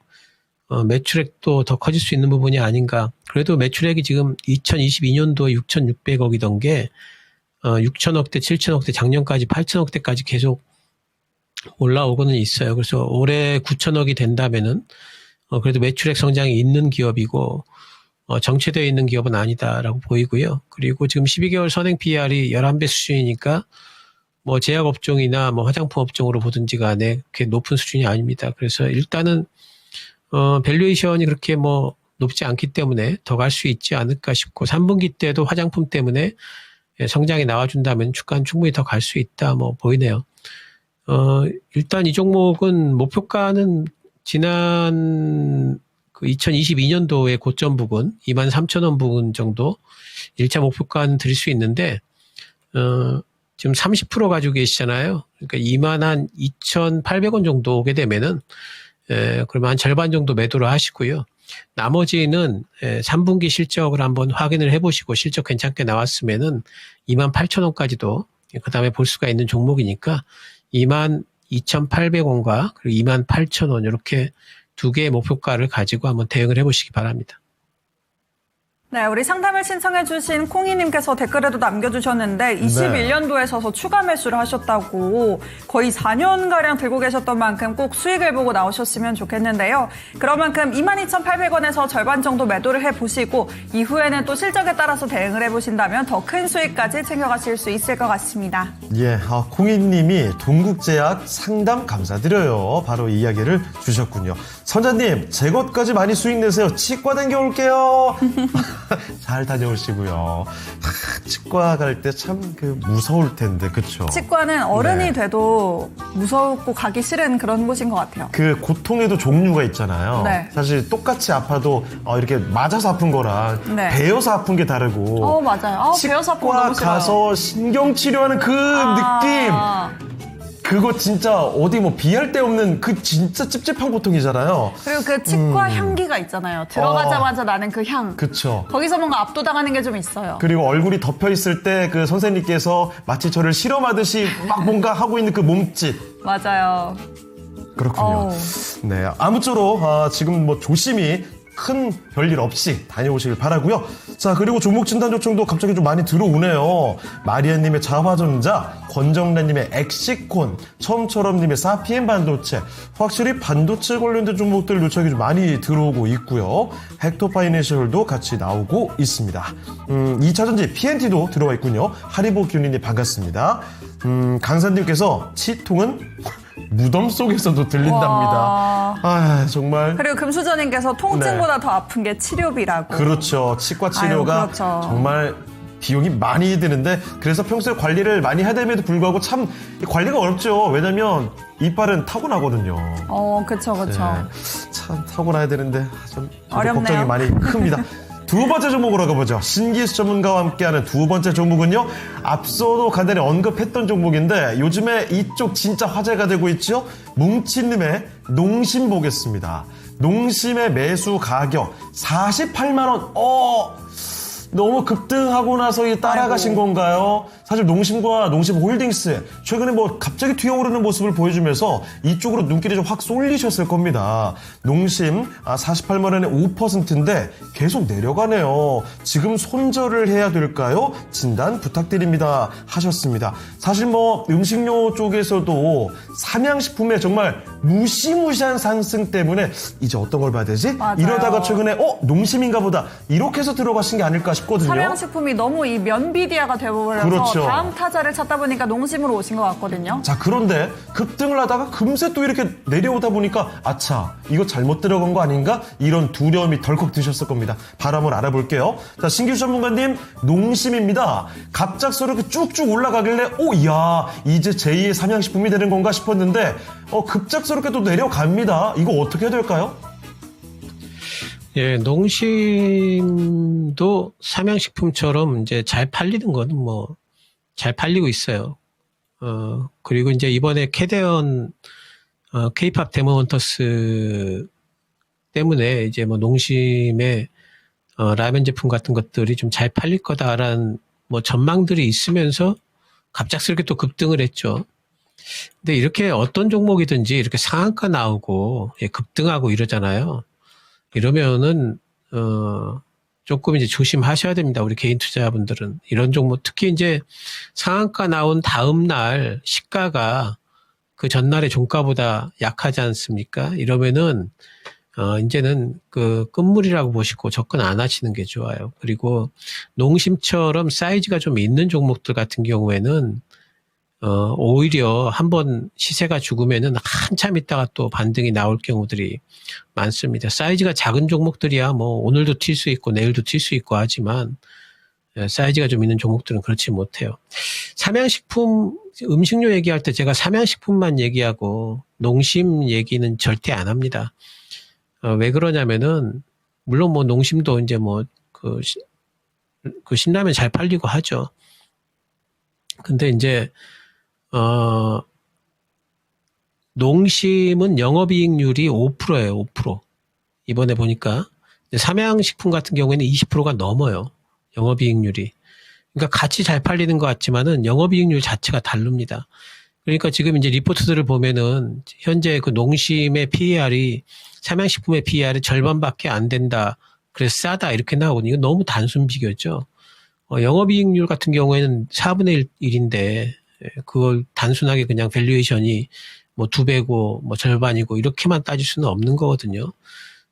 매출액도 더 커질 수 있는 부분이 아닌가. 그래도 매출액이 지금 2022년도에 6,600억이던 게 6천억대, 7천억대, 작년까지 8천억대까지 계속 올라오고는 있어요. 그래서 올해 9천억이 된다면은 그래도 매출액 성장이 있는 기업이고 정체되어 있는 기업은 아니다라고 보이고요. 그리고 지금 12개월 선행 PER이 11배 수준이니까 뭐 제약업종이나 뭐 화장품 업종으로 보든지 간에 그렇게 높은 수준이 아닙니다. 그래서 일단은 밸류에이션이 그렇게 뭐 높지 않기 때문에 더 갈 수 있지 않을까 싶고 3분기 때도 화장품 때문에 성장이 나와준다면 주가는 충분히 더 갈 수 있다 뭐 보이네요. 일단 이 종목은 목표가는 지난 그 2022년도의 고점 부근 23,000원 부근 정도 1차 목표가는 드릴 수 있는데 지금 30% 가지고 계시잖아요. 그러니까 22,800원 정도 오게 되면은 그러면 한 절반 정도 매도를 하시고요. 나머지는 3분기 실적을 한번 확인을 해보시고 실적 괜찮게 나왔으면은 28,000원까지도 그 다음에 볼 수가 있는 종목이니까 22,800원과 그리고 28,000원 이렇게 두 개의 목표가를 가지고 한번 대응을 해보시기 바랍니다. 네, 우리 상담을 신청해 주신 콩이님께서 댓글에도 남겨주셨는데 21년도에 서서 추가 매수를 하셨다고 거의 4년가량 들고 계셨던 만큼 꼭 수익을 보고 나오셨으면 좋겠는데요. 그런 만큼 22,800원에서 절반 정도 매도를 해보시고 이후에는 또 실적에 따라서 대응을 해보신다면 더 큰 수익까지 챙겨가실 수 있을 것 같습니다. 예, 콩이님이 동국제약 상담 감사드려요. 바로 이 이야기를 주셨군요. 선자님, 제 것까지 많이 수익 내세요. 치과 다녀올게요. 잘 다녀오시고요. 치과 갈 때 참 무서울 텐데, 그쵸? 치과는 어른이 네. 돼도 무섭고 가기 싫은 그런 곳인 것 같아요. 그 고통에도 종류가 있잖아요. 네. 사실 똑같이 아파도 이렇게 맞아서 아픈 거랑 네. 베어서 아픈 게 다르고. 맞아요. 베어서 아픈 거 치과 너무 싫어요. 가서 신경치료하는 그 느낌. 그거 진짜 어디 뭐 비할 데 없는 그 진짜 찝찝한 고통이잖아요. 그리고 그 치과 향기가 있잖아요. 들어가자마자 나는 그 향. 그쵸. 거기서 뭔가 압도당하는 게 좀 있어요. 그리고 얼굴이 덮여 있을 때 그 선생님께서 마치 저를 실험하듯이 막 뭔가 하고 있는 그 몸짓. 맞아요. 그렇군요. 네, 아무쪼록 지금 뭐 조심히 큰 별일 없이 다녀오시길 바라고요. 자, 그리고 종목 진단 요청도 갑자기 좀 많이 들어오네요. 마리아님의 자화전자, 권정란님의 엑시콘, 처음처럼님의 사피엔 반도체, 확실히 반도체 관련된 종목들 요청이 좀 많이 들어오고 있고요. 헥토파이낸셜도 같이 나오고 있습니다. 2차전지 PNT도 들어와 있군요. 하리보 균리님 반갑습니다. 강산님께서 치통은 무덤 속에서도 들린답니다. 와. 아, 정말. 그리고 금수저님께서 통증보다 더 아픈 게 치료비라고. 그렇죠. 치과 치료가 아유, 그렇죠. 정말 비용이 많이 드는데 그래서 평소에 관리를 많이 해야 됨에도 불구하고 참 관리가 어렵죠. 왜냐면 이빨은 타고나거든요. 그쵸. 네, 참 타고나야 되는데 좀 저도 어렵네요. 걱정이 많이 큽니다. 두 번째 종목으로 가보죠. 신기수 전문가와 함께하는 두 번째 종목은요. 앞서도 간단히 언급했던 종목인데 요즘에 이쪽 진짜 화제가 되고 있죠. 뭉치님의 농심 보겠습니다. 농심의 매수 가격 48만 원. 너무 급등하고 나서 따라가신 건가요? 사실 농심과 농심홀딩스 최근에 뭐 갑자기 튀어오르는 모습을 보여주면서 이쪽으로 눈길이 좀 확 쏠리셨을 겁니다. 농심 48만 원에 5%인데 계속 내려가네요. 지금 손절을 해야 될까요? 진단 부탁드립니다. 하셨습니다. 사실 뭐 음식료 쪽에서도 삼양식품의 정말 무시무시한 상승 때문에 이제 어떤 걸 봐야 되지? 맞아요. 이러다가 최근에 농심인가 보다 이렇게 해서 들어가신 게 아닐까 싶거든요. 삼양식품이 너무 이 면비디아가 되어버려서 그렇죠. 다음 타자를 찾다 보니까 농심으로 오신 것 같거든요. 자, 그런데 급등을 하다가 금세 또 이렇게 내려오다 보니까 아차, 이거 잘못 들어간 거 아닌가? 이런 두려움이 덜컥 드셨을 겁니다. 바로 한번 알아볼게요. 자, 신기수 전문가님, 농심입니다. 갑작스럽게 이렇게 쭉쭉 올라가길래 이야, 이제 제2의 삼양식품이 되는 건가 싶었는데 급작스럽게 또 내려갑니다. 이거 어떻게 해야 될까요? 예, 농심도 삼양식품처럼 이제 잘 팔리는 거는 뭐 잘 팔리고 있어요. 그리고 이제 이번에 캐대언 K-팝 데모헌터스 때문에 이제 뭐 농심의 라면 제품 같은 것들이 좀 잘 팔릴 거다라는 뭐 전망들이 있으면서 갑작스럽게 또 급등을 했죠. 근데 이렇게 어떤 종목이든지 이렇게 상한가 나오고 급등하고 이러잖아요. 이러면은 조금 이제 조심하셔야 됩니다. 우리 개인 투자자분들은 이런 종목 특히 이제 상한가 나온 다음 날 시가가 그 전날의 종가보다 약하지 않습니까? 이러면은 이제는 그 끝물이라고 보시고 접근 안 하시는 게 좋아요. 그리고 농심처럼 사이즈가 좀 있는 종목들 같은 경우에는 오히려 한번 시세가 죽으면은 한참 있다가 또 반등이 나올 경우들이 많습니다. 사이즈가 작은 종목들이야 뭐 오늘도 튈 수 있고 내일도 튈 수 있고 하지만 사이즈가 좀 있는 종목들은 그렇지 못해요. 삼양식품 음식료 얘기할 때 제가 삼양식품만 얘기하고 농심 얘기는 절대 안 합니다. 왜 그러냐면은 물론 뭐 농심도 이제 뭐 그 신라면 잘 팔리고 하죠. 근데 이제 농심은 영업이익률이 5%예요, 5%. 이번에 보니까. 삼양식품 같은 경우에는 20%가 넘어요. 영업이익률이. 그러니까 같이 잘 팔리는 것 같지만은 영업이익률 자체가 다릅니다. 그러니까 지금 이제 리포트들을 보면은 현재 그 농심의 PER이 삼양식품의 PER이 절반밖에 안 된다. 그래서 싸다. 이렇게 나오거든요. 이거 너무 단순 비교죠. 영업이익률 같은 경우에는 4분의 1인데 그걸 단순하게 그냥 밸류에이션이 뭐 2배고 뭐 절반이고 이렇게만 따질 수는 없는 거거든요.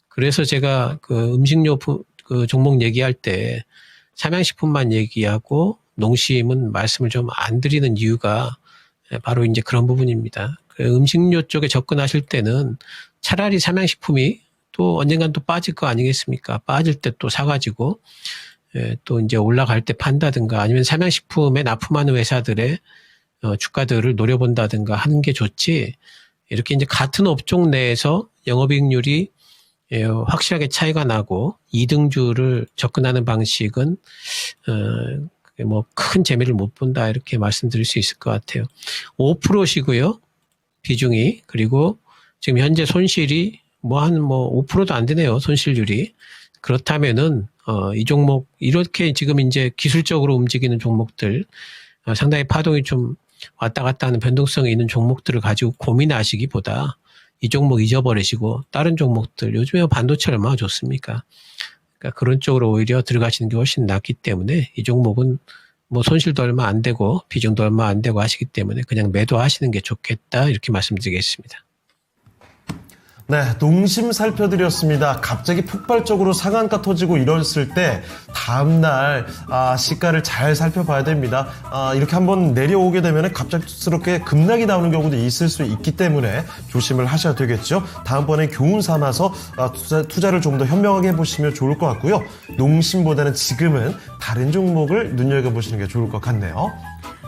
그래서 제가 그 음식료 그 종목 얘기할 때 삼양식품만 얘기하고 농심은 말씀을 좀 안 드리는 이유가 바로 이제 그런 부분입니다. 그 음식료 쪽에 접근하실 때는 차라리 삼양식품이 또 언젠간 또 빠질 거 아니겠습니까? 빠질 때 또 사가지고 또 이제 올라갈 때 판다든가 아니면 삼양식품에 납품하는 회사들의 주가들을 노려본다든가 하는 게 좋지. 이렇게 이제 같은 업종 내에서 영업이익률이 확실하게 차이가 나고 이등주를 접근하는 방식은 뭐 큰 재미를 못 본다 이렇게 말씀드릴 수 있을 것 같아요. 5%시고요. 비중이. 그리고 지금 현재 손실이 뭐 한 5%도 안 되네요. 손실률이. 그렇다면은 이 종목 이렇게 지금 이제 기술적으로 움직이는 종목들 상당히 파동이 좀 왔다 갔다 하는 변동성이 있는 종목들을 가지고 고민하시기보다 이 종목 잊어버리시고 다른 종목들 요즘에 반도체 얼마나 좋습니까? 그러니까 그런 쪽으로 오히려 들어가시는 게 훨씬 낫기 때문에 이 종목은 뭐 손실도 얼마 안 되고 비중도 얼마 안 되고 하시기 때문에 그냥 매도하시는 게 좋겠다 이렇게 말씀드리겠습니다. 네, 농심 살펴드렸습니다. 갑자기 폭발적으로 상한가 터지고 이랬을 때 다음날 시가를 잘 살펴봐야 됩니다. 이렇게 한번 내려오게 되면 갑작스럽게 급락이 나오는 경우도 있을 수 있기 때문에 조심을 하셔야 되겠죠. 다음번에 교훈 삼아서 투자를 좀 더 현명하게 해보시면 좋을 것 같고요. 농심보다는 지금은 다른 종목을 눈여겨보시는 게 좋을 것 같네요.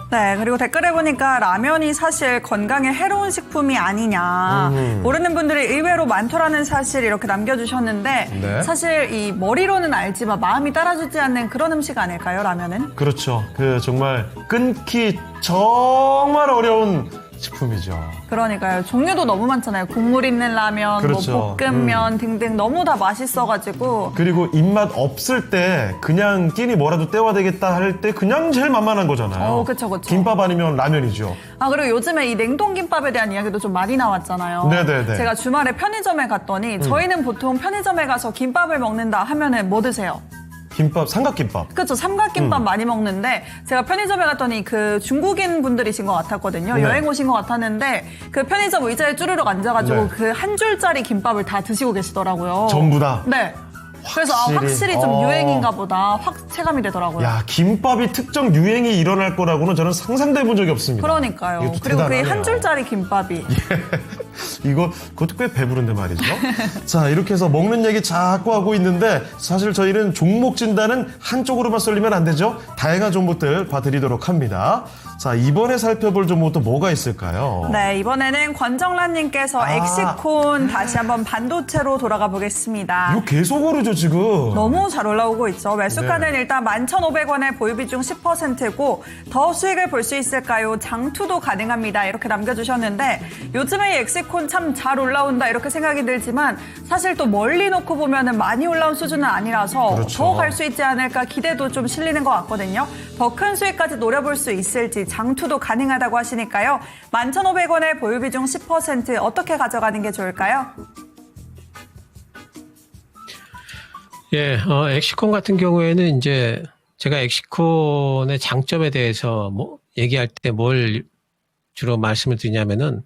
네, 그리고 댓글에 보니까 라면이 사실 건강에 해로운 식품이 아니냐. 모르는 분들이 의외로 많더라는 사실 이렇게 남겨주셨는데 네. 사실 이 머리로는 알지만 마음이 따라주지 않는 그런 음식 아닐까요, 라면은? 그렇죠. 정말 끊기 정말 어려운 식품이죠. 그러니까요. 종류도 너무 많잖아요. 국물 있는 라면, 그렇죠. 뭐 볶음면 등등 너무 다 맛있어가지고. 그리고 입맛 없을 때 그냥 끼니 뭐라도 때워야 되겠다 할 때 그냥 제일 만만한 거잖아요. 그쵸. 김밥 아니면 라면이죠. 그리고 요즘에 이 냉동김밥에 대한 이야기도 좀 많이 나왔잖아요. 네네네. 제가 주말에 편의점에 갔더니 저희는 보통 편의점에 가서 김밥을 먹는다 하면은 뭐 드세요? 김밥, 삼각김밥. 그렇죠. 삼각김밥 많이 먹는데 제가 편의점에 갔더니 그 중국인 분들이신 것 같았거든요. 네. 여행 오신 것 같았는데 그 편의점 의자에 쭈르륵 앉아가지고 네. 그 한 줄짜리 김밥을 다 드시고 계시더라고요. 전부 다? 네. 그래서 확실히 좀 유행인가 보다 확 체감이 되더라고요. 야, 김밥이 특정 유행이 일어날 거라고는 저는 상상도 해본 적이 없습니다. 그러니까요. 이것도 그리고 그 대단하네요. 한 줄짜리 김밥이. 그것도 꽤 배부른데 말이죠. 자, 이렇게 해서 먹는 얘기 자꾸 하고 있는데 사실 저희는 종목 진단은 한쪽으로만 쏠리면 안 되죠. 다양한 종목들 봐드리도록 합니다. 자, 이번에 살펴볼 종목도 뭐가 있을까요? 네, 이번에는 권정란님께서 엑시콘 다시 한번 반도체로 돌아가 보겠습니다. 이거 계속 오르죠, 지금. 너무 잘 올라오고 있죠. 매수가는 네. 일단 11,500원에 보유비중 10%고 더 수익을 볼 수 있을까요? 장투도 가능합니다. 이렇게 남겨주셨는데 요즘에 이 엑시콘 참 잘 올라온다 이렇게 생각이 들지만 사실 또 멀리 놓고 보면은 많이 올라온 수준은 아니라서 그렇죠. 더 갈 수 있지 않을까 기대도 좀 실리는 것 같거든요. 더 큰 수익까지 노려볼 수 있을지 장투도 가능하다고 하시니까요. 11,500원에 보유비중 10% 어떻게 가져가는 게 좋을까요? 예, 엑시콘 같은 경우에는 이제 제가 엑시콘의 장점에 대해서 뭐 얘기할 때 뭘 주로 말씀을 드리냐면은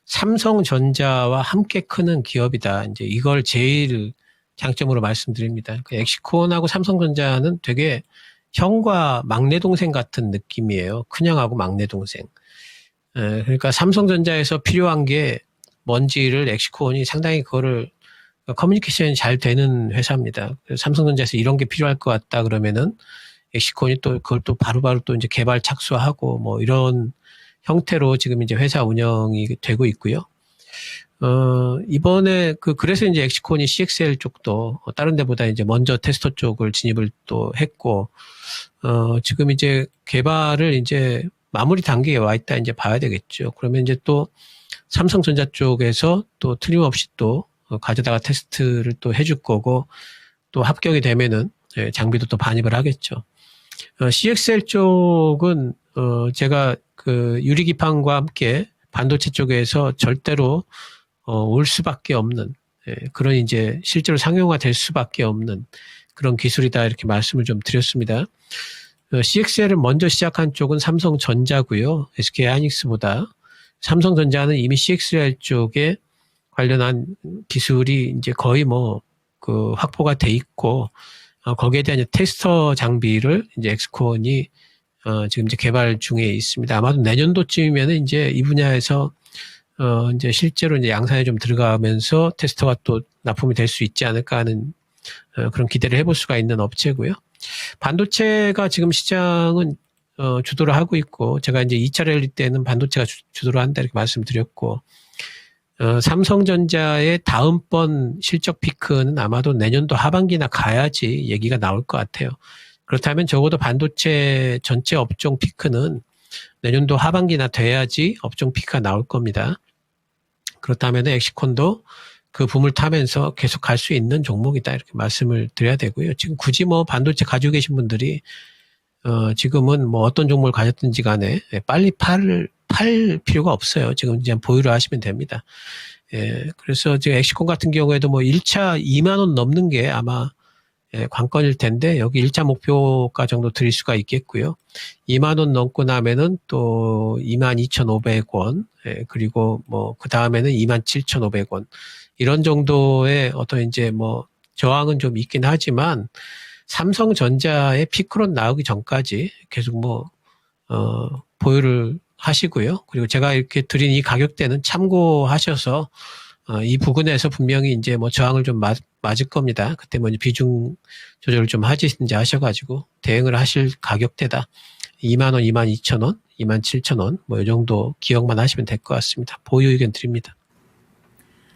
삼성전자와 함께 크는 기업이다. 이제 이걸 제일 장점으로 말씀드립니다. 그 엑시콘하고 삼성전자는 되게 형과 막내 동생 같은 느낌이에요. 큰형하고 막내 동생. 그러니까 삼성전자에서 필요한 게 뭔지를 엑시콘이 상당히 그거를 커뮤니케이션이 잘 되는 회사입니다. 그래서 삼성전자에서 이런 게 필요할 것 같다 그러면은 엑시콘이 또 그걸 또 바로바로 또 이제 개발 착수하고 뭐 이런 형태로 지금 이제 회사 운영이 되고 있고요. 이번에 그래서 이제 엑시콘이 CXL 쪽도 다른 데보다 이제 먼저 테스터 쪽을 진입을 또 했고, 지금 이제 개발을 이제 마무리 단계에 와 있다 이제 봐야 되겠죠. 그러면 이제 또 삼성전자 쪽에서 또 틀림없이 또 가져다가 테스트를 또 해줄 거고 또 합격이 되면은 장비도 또 반입을 하겠죠. CXL 쪽은 제가 그 유리기판과 함께 반도체 쪽에서 절대로 올 수밖에 없는 그런 이제 실제로 상용화 될 수밖에 없는 그런 기술이다 이렇게 말씀을 좀 드렸습니다. CXL을 먼저 시작한 쪽은 삼성전자고요. SK하이닉스보다 삼성전자는 이미 CXL 쪽에 관련한 기술이 이제 거의 그 확보가 돼 있고 거기에 대한 이제 테스터 장비를 이제 엑스콘이 지금 이제 개발 중에 있습니다. 아마도 내년도쯤이면은 이제 이 분야에서 이제 실제로 이제 양산에 좀 들어가면서 테스터가 또 납품이 될 수 있지 않을까 하는 그런 기대를 해볼 수가 있는 업체고요. 반도체가 지금 시장은 주도를 하고 있고 제가 이제 2차 랠리 때는 반도체가 주도를 한다 이렇게 말씀드렸고 삼성전자의 다음번 실적 피크는 아마도 내년도 하반기나 가야지 얘기가 나올 것 같아요. 그렇다면 적어도 반도체 전체 업종 피크는 내년도 하반기나 돼야지 업종 피크가 나올 겁니다. 그렇다면 엑시콘도 그 붐을 타면서 계속 갈 수 있는 종목이다 이렇게 말씀을 드려야 되고요. 지금 굳이 반도체 가지고 계신 분들이 지금은 어떤 종목을 가졌든지 간에 빨리 팔 필요가 없어요. 지금 이제 보유를 하시면 됩니다. 예, 그래서 지금 엑시콘 같은 경우에도 1차 2만 원 넘는 게 아마 관건일 텐데 여기 1차 목표가 정도 드릴 수가 있겠고요. 2만 원 넘고 나면은 또 22,500원, 그리고 그 다음에는 27,500원. 이런 정도의 어떤 이제 뭐 저항은 좀 있긴 하지만 삼성전자의 피크론 나오기 전까지 계속 보유를 하시고요. 그리고 제가 이렇게 드린 이 가격대는 참고하셔서 이 부근에서 분명히 이제 뭐 저항을 좀 맞을 겁니다. 그때 뭐 비중 조절을 좀 하시든지 하셔가지고 대응을 하실 가격대다. 2만 원, 2만 2천 원, 2만 7천 원, 뭐 이 정도 기억만 하시면 될 것 같습니다. 보유 의견 드립니다.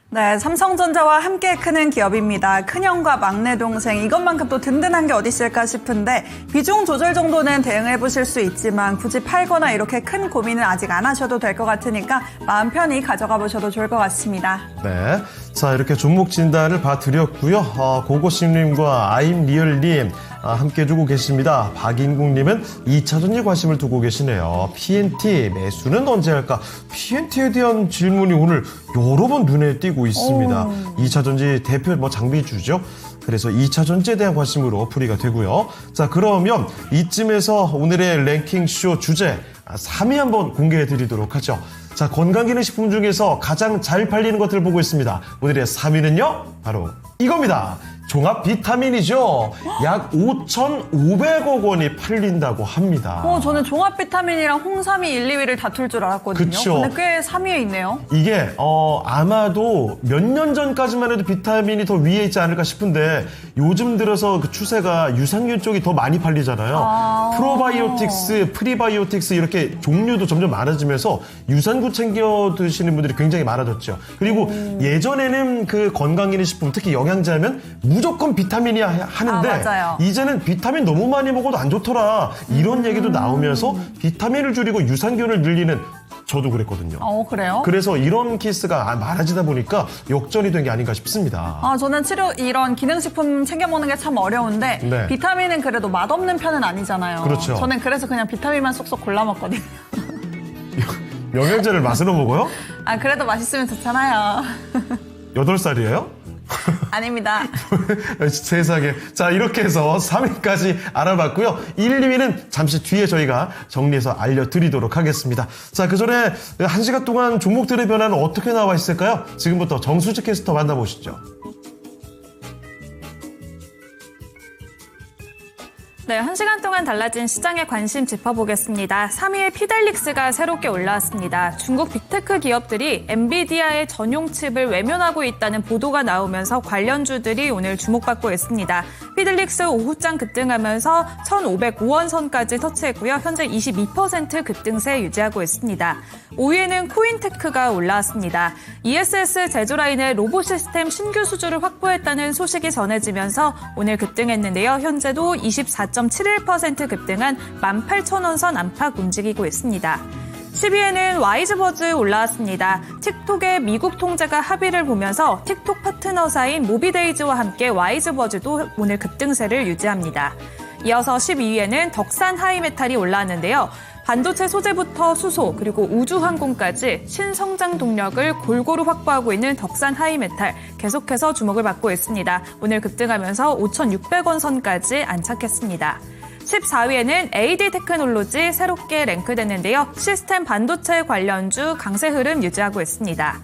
네, 삼성전자와 함께 크는 기업입니다. 큰형과 막내 동생, 이것만큼 또 든든한 게 어디 있을까 싶은데 비중 조절 정도는 대응해 보실 수 있지만 굳이 팔거나 이렇게 큰 고민은 아직 안 하셔도 될 것 같으니까 마음 편히 가져가 보셔도 좋을 것 같습니다. 네. 자, 이렇게 종목 진단을 봐드렸고요. 고고심님과 아임리얼님 함께 해주고 계십니다. 박인국님은 2차전지 관심을 두고 계시네요. PNT 매수는 언제 할까? PNT에 대한 질문이 오늘 여러 번 눈에 띄고 있습니다. 2차전지 대표 장비주죠. 그래서 2차전지에 대한 관심으로 풀이가 되고요. 자, 그러면 이쯤에서 오늘의 랭킹쇼 주제 3위 한번 공개해 드리도록 하죠. 자, 건강기능식품 중에서 가장 잘 팔리는 것들을 보고 있습니다. 오늘의 3위는요, 바로 이겁니다. 종합 비타민이죠. 약 5,500억 원이 팔린다고 합니다. 저는 종합 비타민이랑 홍삼이 1, 2위를 다툴 줄 알았거든요. 그쵸. 근데 꽤 3위에 있네요. 이게 아마도 몇 년 전까지만 해도 비타민이 더 위에 있지 않을까 싶은데 요즘 들어서 그 추세가 유산균 쪽이 더 많이 팔리잖아요. 프로바이오틱스, 프리바이오틱스 이렇게 종류도 점점 많아지면서 유산균 챙겨 드시는 분들이 굉장히 많아졌죠. 그리고 예전에는 그 건강기능식품, 특히 영양제하면 무조건 비타민이야 하는데 맞아요. 이제는 비타민 너무 많이 먹어도 안 좋더라 이런 얘기도 나오면서 비타민을 줄이고 유산균을 늘리는, 저도 그랬거든요. 그래요? 그래서 이런 케이스가 많아지다 보니까 역전이 된 게 아닌가 싶습니다. 저는 이런 기능식품 챙겨 먹는 게 참 어려운데 네. 비타민은 그래도 맛없는 편은 아니잖아요. 그렇죠. 저는 그래서 그냥 비타민만 쏙쏙 골라 먹거든요. 영양제를 맛으로 먹어요? 그래도 맛있으면 좋잖아요. 8살이에요? 아닙니다. 세상에. 자, 이렇게 해서 3위까지 알아봤고요. 1, 2위는 잠시 뒤에 저희가 정리해서 알려드리도록 하겠습니다. 자, 그 전에 1시간 동안 종목들의 변화는 어떻게 나와 있을까요? 지금부터 정수지 캐스터 만나보시죠. 네, 1시간 동안 달라진 시장의 관심 짚어보겠습니다. 3위에 피델릭스가 새롭게 올라왔습니다. 중국 빅테크 기업들이 엔비디아의 전용 칩을 외면하고 있다는 보도가 나오면서 관련주들이 오늘 주목받고 있습니다. 피델릭스 오후장 급등하면서 1,505원 선까지 터치했고요. 현재 22% 급등세 유지하고 있습니다. 5위에는 코인테크가 올라왔습니다. ESS 제조라인의 로봇 시스템 신규 수주를 확보했다는 소식이 전해지면서 오늘 급등했는데요. 현재도 24.71% 급등한 18,000원 선 안팎 움직이고 있습니다. 10위에는 와이즈버즈 올라왔습니다. 틱톡의 미국 통제가 합의를 보면서 틱톡 파트너사인 모비데이즈와 함께 와이즈버즈도 오늘 급등세를 유지합니다. 이어서 12위에는 덕산 하이메탈이 올라왔는데요. 반도체 소재부터 수소 그리고 우주항공까지 신성장 동력을 골고루 확보하고 있는 덕산 하이메탈 계속해서 주목을 받고 있습니다. 오늘 급등하면서 5,600원 선까지 안착했습니다. 14위에는 AD 테크놀로지 새롭게 랭크됐는데요. 시스템 반도체 관련주 강세 흐름 유지하고 있습니다.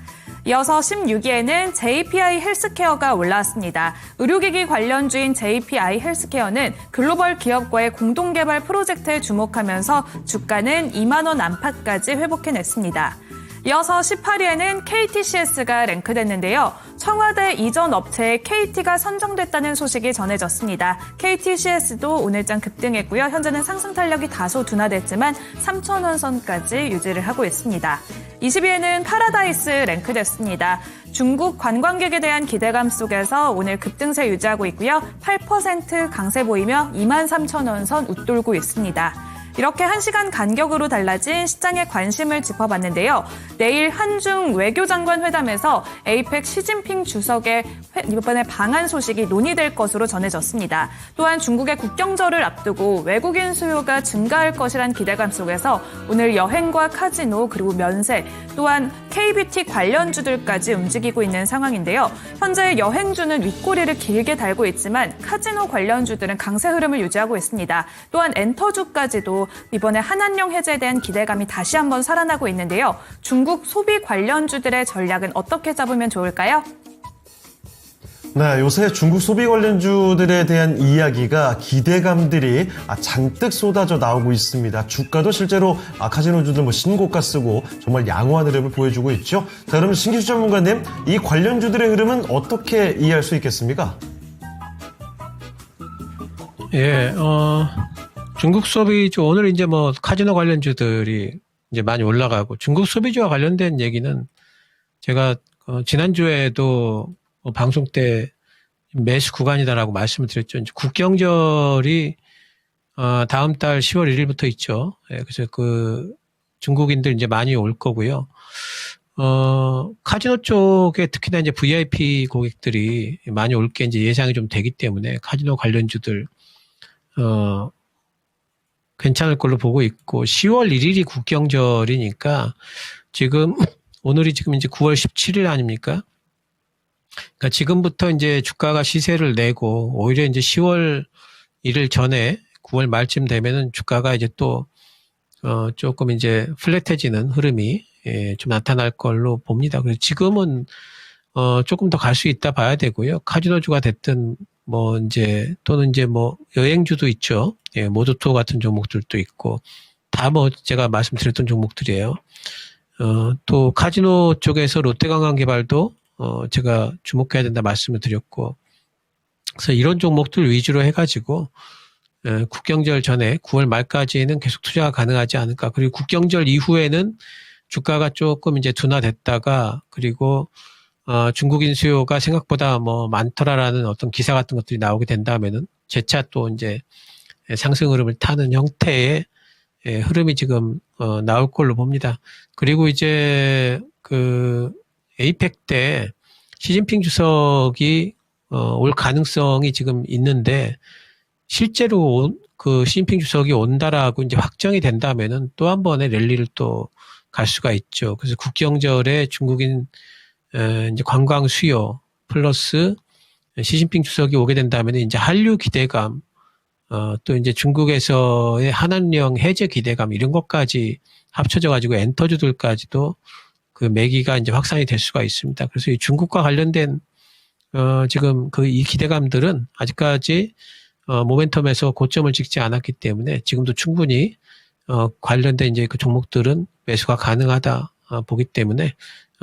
이어서 16위에는 JPI 헬스케어가 올라왔습니다. 의료기기 관련주인 JPI 헬스케어는 글로벌 기업과의 공동개발 프로젝트에 주목하면서 주가는 2만 원 안팎까지 회복해냈습니다. 이어서 18위에는 KTCS가 랭크됐는데요. 청와대 이전 업체에 KT가 선정됐다는 소식이 전해졌습니다. KTCS도 오늘장 급등했고요. 현재는 상승 탄력이 다소 둔화됐지만 3,000원 선까지 유지를 하고 있습니다. 20위에는 파라다이스 랭크됐습니다. 중국 관광객에 대한 기대감 속에서 오늘 급등세 유지하고 있고요. 8% 강세 보이며 23,000원 선 웃돌고 있습니다. 이렇게 1시간 간격으로 달라진 시장의 관심을 짚어봤는데요. 내일 한중 외교장관 회담에서 에이펙 시진핑 주석의 이번에 방한 소식이 논의될 것으로 전해졌습니다. 또한 중국의 국경절을 앞두고 외국인 수요가 증가할 것이란 기대감 속에서 오늘 여행과 카지노 그리고 면세 또한 K뷰티 관련주들까지 움직이고 있는 상황인데요. 현재 여행주는 윗꼬리를 길게 달고 있지만 카지노 관련주들은 강세 흐름을 유지하고 있습니다. 또한 엔터주까지도 이번에 한한령 해제에 대한 기대감이 다시 한번 살아나고 있는데요. 중국 소비 관련주들의 전략은 어떻게 잡으면 좋을까요? 네, 요새 중국 소비 관련주들에 대한 이야기가 기대감들이 잔뜩 쏟아져 나오고 있습니다. 주가도 실제로 카지노주들 신고가 쓰고 정말 양호한 흐름을 보여주고 있죠. 자, 그럼 신기수 전문가님, 이 관련주들의 흐름은 어떻게 이해할 수 있겠습니까? 예, 중국 소비주, 오늘 이제 카지노 관련주들이 이제 많이 올라가고, 중국 소비주와 관련된 얘기는 제가 지난주에도 방송 때 매수 구간이다라고 말씀을 드렸죠. 이제 국경절이 다음 달 10월 1일부터 있죠. 예, 그래서 중국인들 이제 많이 올 거고요. 카지노 쪽에 특히나 이제 VIP 고객들이 많이 올 게 이제 예상이 좀 되기 때문에 카지노 관련주들 괜찮을 걸로 보고 있고, 10월 1일이 국경절이니까 오늘이 지금 이제 9월 17일 아닙니까? 그러니까 지금부터 이제 주가가 시세를 내고, 오히려 이제 10월 1일 전에 9월 말쯤 되면은 주가가 이제 또 조금 이제 플랫해지는 흐름이 좀 나타날 걸로 봅니다. 그래서 지금은 조금 더 갈 수 있다 봐야 되고요. 카지노주가 됐든 또는 이제 여행주도 있죠. 예, 모두투어 같은 종목들도 있고, 다 제가 말씀드렸던 종목들이에요. 또 카지노 쪽에서 롯데관광개발도 제가 주목해야 된다 말씀을 드렸고, 그래서 이런 종목들 위주로 해가지고 국경절 전에 9월 말까지는 계속 투자가 가능하지 않을까. 그리고 국경절 이후에는 주가가 조금 이제 둔화됐다가, 그리고 중국인 수요가 생각보다 많더라라는 어떤 기사 같은 것들이 나오게 된다면은 재차 또 이제 상승 흐름을 타는 형태의 흐름이 지금 나올 걸로 봅니다. 그리고 이제 에이펙 때 시진핑 주석이 올 가능성이 지금 있는데, 실제로 시진핑 주석이 온다라고 이제 확정이 된다면은 또 한 번의 랠리를 또 갈 수가 있죠. 그래서 국경절에 중국인 이제 관광 수요 플러스 시진핑 주석이 오게 된다면 이제 한류 기대감, 또 이제 중국에서의 한한령 해제 기대감, 이런 것까지 합쳐져 가지고 엔터주들까지도 매기가 이제 확산이 될 수가 있습니다. 그래서 이 중국과 관련된 지금 이 기대감들은 아직까지 모멘텀에서 고점을 찍지 않았기 때문에 지금도 충분히 관련된 이제 종목들은 매수가 가능하다 보기 때문에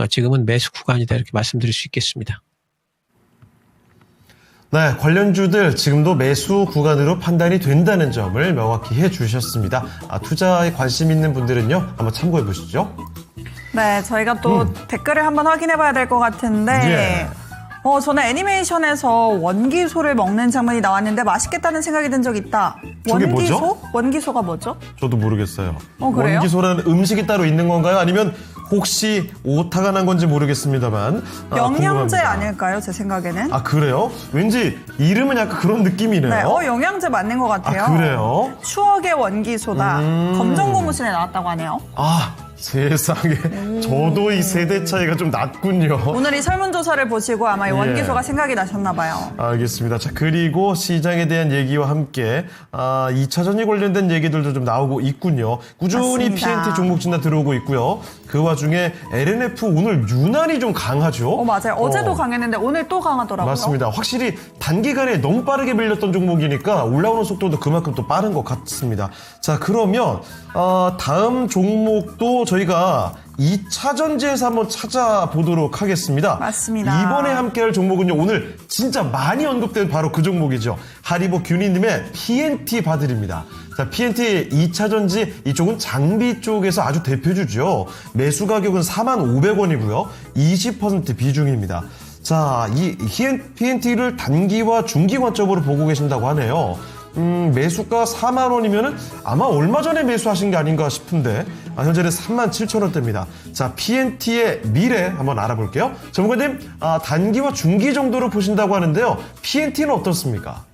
지금은 매수 구간이다, 이렇게 말씀드릴 수 있겠습니다. 네, 관련주들 지금도 매수 구간으로 판단이 된다는 점을 명확히 해주셨습니다. 투자에 관심 있는 분들은요, 한번 참고해 보시죠. 네, 저희가 또 댓글을 한번 확인해 봐야 될 것 같은데, 예. 저는 애니메이션에서 원기소를 먹는 장면이 나왔는데 맛있겠다는 생각이 든 적 있다. 저게 원기소? 뭐죠? 원기소가 뭐죠? 저도 모르겠어요. 그래요? 원기소라는 음식이 따로 있는 건가요? 아니면 혹시 오타가 난 건지 모르겠습니다만. 영양제 궁금합니다. 아닐까요? 제 생각에는. 그래요? 왠지 이름은 약간 그런 느낌이네요. 네, 영양제 맞는 것 같아요. 그래요? 추억의 원기소다. 검정고무신에 나왔다고 하네요. 세상에. 저도 이 세대 차이가 좀 났군요. 오늘 이 설문조사를 보시고 아마 이 예. 원기소가 생각이 나셨나 봐요. 알겠습니다. 자, 그리고 시장에 대한 얘기와 함께 2차전지 관련된 얘기들도 좀 나오고 있군요. 꾸준히 맞습니다. PNT 종목 진단 들어오고 있고요. 그 와중에 LNF 오늘 유난히 좀 강하죠. 맞아요. 어제도 강했는데 오늘 또 강하더라고요. 맞습니다. 확실히 단기간에 너무 빠르게 밀렸던 종목이니까 올라오는 속도도 그만큼 또 빠른 것 같습니다. 자, 그러면 다음 종목도 저희가 2차전지에서 한번 찾아보도록 하겠습니다. 맞습니다. 이번에 함께할 종목은요, 오늘 진짜 많이 언급된 바로 그 종목이죠. 하리보 균이님의 PNT 봐드립니다. 자, PNT 2차전지, 이쪽은 장비 쪽에서 아주 대표주죠. 매수 가격은 45,500원이고요. 20% 비중입니다. 자, 이 PNT를 단기와 중기 관점으로 보고 계신다고 하네요. 매수가 4만 원이면은 아마 얼마 전에 매수하신 게 아닌가 싶은데, 현재는 37,000원대입니다. 자, PNT의 미래 한번 알아볼게요. 전문가님, 단기와 중기 정도로 보신다고 하는데요. PNT는 어떻습니까?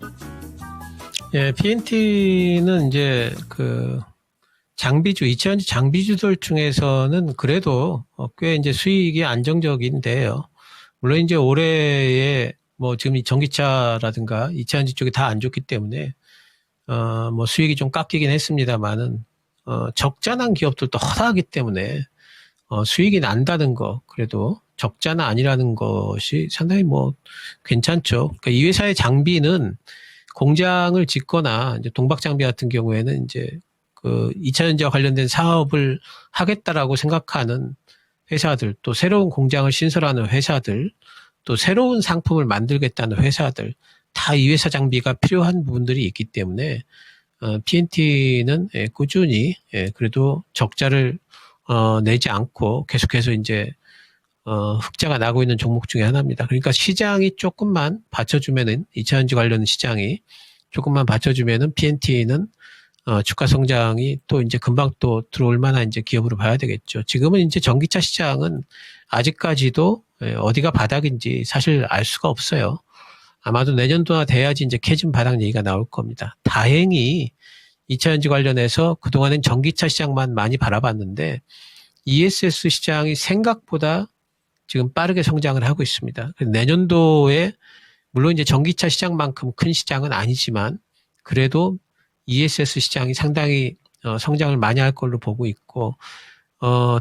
예, PNT는 이제 장비주, 2차전지 장비주들 중에서는 그래도 꽤 이제 수익이 안정적인데요. 물론 이제 올해에 지금 이 전기차라든가 2차전지 쪽이 다 안 좋기 때문에 수익이 좀 깎이긴 했습니다만은 적자난 기업들도 허다하기 때문에 수익이 난다는 거, 그래도 적자는 아니라는 것이 상당히 뭐 괜찮죠. 그러니까 이 회사의 장비는 공장을 짓거나 이제 동박장비 같은 경우에는 이제 그 2차전지와 관련된 사업을 하겠다라고 생각하는 회사들, 또 새로운 공장을 신설하는 회사들, 또 새로운 상품을 만들겠다는 회사들, 다 이 회사 장비가 필요한 부분들이 있기 때문에 PNT는 꾸준히 그래도 적자를 내지 않고 계속해서 이제 흑자가 나고 있는 종목 중에 하나입니다. 그러니까 시장이 조금만 받쳐주면은 2차전지 관련 시장이 조금만 받쳐주면은 PNT는 주가 성장이 또 이제 금방 또 들어올 만한 이제 기업으로 봐야 되겠죠. 지금은 이제 전기차 시장은 아직까지도 어디가 바닥인지 사실 알 수가 없어요. 아마도 내년도나 돼야지 이제 캐진 바닥 얘기가 나올 겁니다. 다행히 2차전지 관련해서 그동안엔 전기차 시장만 많이 바라봤는데 ESS 시장이 생각보다 지금 빠르게 성장을 하고 있습니다. 내년도에 물론 이제 전기차 시장만큼 큰 시장은 아니지만 그래도 ESS 시장이 상당히 성장을 많이 할 걸로 보고 있고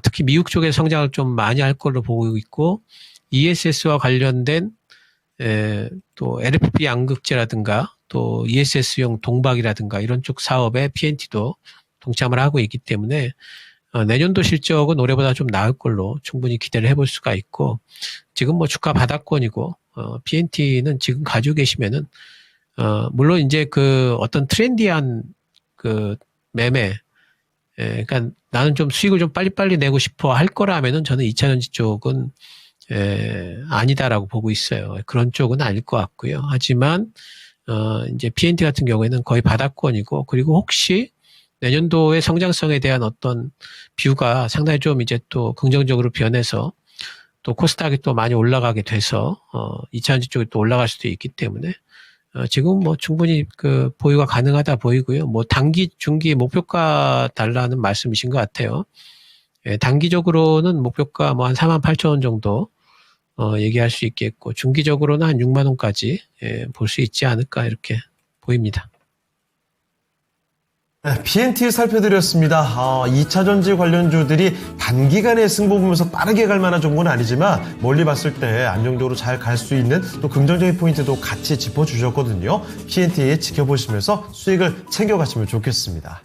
특히 미국 쪽에 성장을 좀 많이 할 걸로 보고 있고 ESS와 관련된 또 LFP 양극재라든가 또 ESS용 동박이라든가 이런 쪽 사업에 PNT도 동참을 하고 있기 때문에 내년도 실적은 올해보다 좀 나을 걸로 충분히 기대를 해볼 수가 있고 지금 뭐 주가 바닥권이고 PNT는 지금 가지고 계시면은 물론 이제 그 어떤 트렌디한 그 매매 그러니까 나는 좀 수익을 좀 빨리빨리 내고 싶어 할 거라면은 저는 2차전지 쪽은 아니다라고 보고 있어요. 그런 쪽은 아닐 것 같고요. 하지만 이제 PNT 같은 경우에는 거의 바닥권이고 그리고 혹시 내년도의 성장성에 대한 어떤 뷰가 상당히 좀 이제 또 긍정적으로 변해서 또 코스닥이 또 많이 올라가게 돼서 2차전지 쪽이 또 올라갈 수도 있기 때문에 지금 뭐 충분히 그 보유가 가능하다 보이고요. 뭐 단기, 중기 목표가 달라는 말씀이신 것 같아요. 단기적으로는 목표가 뭐 한 48,000원 정도 얘기할 수 있겠고 중기적으로는 한 6만 원까지 볼 수 있지 않을까 이렇게 보입니다. 네, PNT 살펴드렸습니다. 2차전지 관련주들이 단기간에 승부 보면서 빠르게 갈 만한 종목은 아니지만 멀리 봤을 때 안정적으로 잘 갈 수 있는 또 긍정적인 포인트도 같이 짚어주셨거든요. PNT 지켜보시면서 수익을 챙겨가시면 좋겠습니다.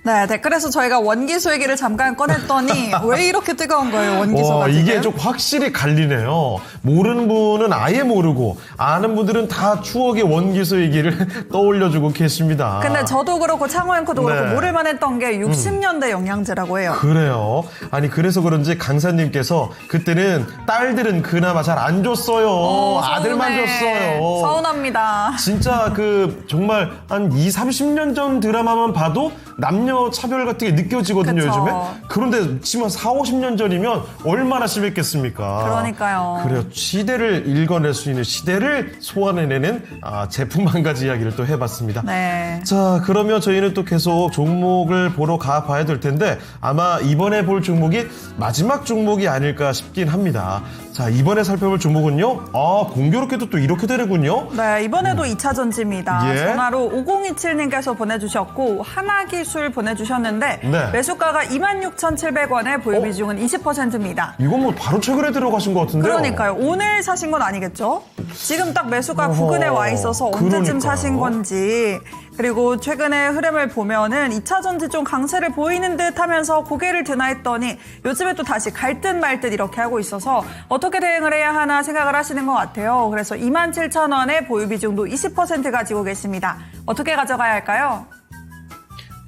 네, 댓글에서 저희가 원기수 얘기를 잠깐 꺼냈더니 왜 이렇게 뜨거운 거예요, 원기수가 지금? 이게 좀 확실히 갈리네요. 모르는 분은 아예 모르고 아는 분들은 다 추억의 원기수 얘기를 떠올려주고 계십니다. 근데 저도 그렇고 창호 앵커도 네. 그렇고 모를만 했던 게 60년대 영양제라고 해요. 그래요. 아니 그래서 그런지 강사님께서 그때는 딸들은 그나마 잘 안 줬어요. 아들만 서운해. 줬어요. 서운합니다. 진짜 그 정말 한 20-30년 전 드라마만 봐도 남녀 차별 같은 게 느껴지거든요, 그쵸. 요즘에. 그런데 지금 40-50년 전이면 얼마나 심했겠습니까? 그러니까요. 그래요. 시대를 읽어낼 수 있는 시대를 소환해내는 제품 한 가지 이야기를 또 해봤습니다. 네. 자, 그러면 저희는 또 계속 종목을 보러 가봐야 될 텐데 아마 이번에 볼 종목이 마지막 종목이 아닐까 싶긴 합니다. 자, 이번에 살펴볼 종목은요. 공교롭게도 또 이렇게 되는군요. 네, 이번에도 2차전지입니다. 예. 전화로 5027님께서 보내주셨고 하나기술 보내주셨는데 네. 매수가가 26,700원에 보유 비중은 20%입니다. 이건 뭐 바로 최근에 들어가신 것 같은데요. 그러니까요. 오늘 사신 건 아니겠죠? 지금 딱 매수가 어허, 부근에 와 있어서 언제쯤 그러니까요. 사신 건지 그리고 최근의 흐름을 보면은 2차전지 좀 강세를 보이는 듯 하면서 고개를 드나 했더니 요즘에 또 다시 갈 듯 말 듯 이렇게 하고 있어서 어떻게 대응을 해야 하나 생각을 하시는 것 같아요. 그래서 27,000원에 보유 비중도 20% 가지고 계십니다. 어떻게 가져가야 할까요?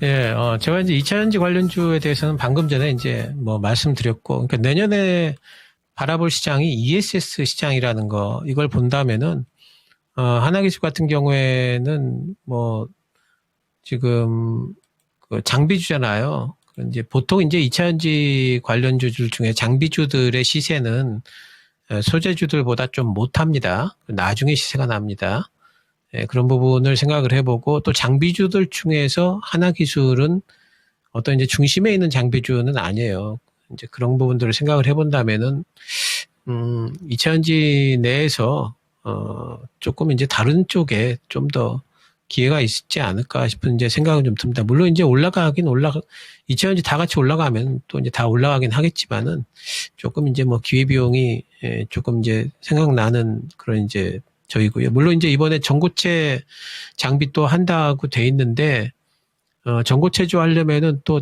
예, 제가 이제 2차전지 관련주에 대해서는 방금 전에 이제 뭐 말씀드렸고, 그러니까 내년에 바라볼 시장이 ESS 시장이라는 거, 이걸 본다면은, 하나기술 같은 경우에는 뭐, 지금, 그 장비주잖아요. 이제 보통 이제 2차전지 관련주들 중에 장비주들의 시세는 소재주들보다 좀 못합니다. 나중에 시세가 납니다. 그런 부분을 생각을 해보고 또 장비주들 중에서 하나기술은 어떤 이제 중심에 있는 장비주는 아니에요. 이제 그런 부분들을 생각을 해본다면은 2차전지 내에서 조금 이제 다른 쪽에 좀 더 기회가 있지 않을까 싶은 이제 생각은 좀 듭니다. 물론 이제 2차전지 다 같이 올라가면 또 이제 다 올라가긴 하겠지만은 조금 이제 뭐 기회비용이 조금 이제 생각나는 그런 이제 저희고요. 물론 이제 이번에 전고체 장비 또 한다고 돼 있는데, 전고체주 하려면은 또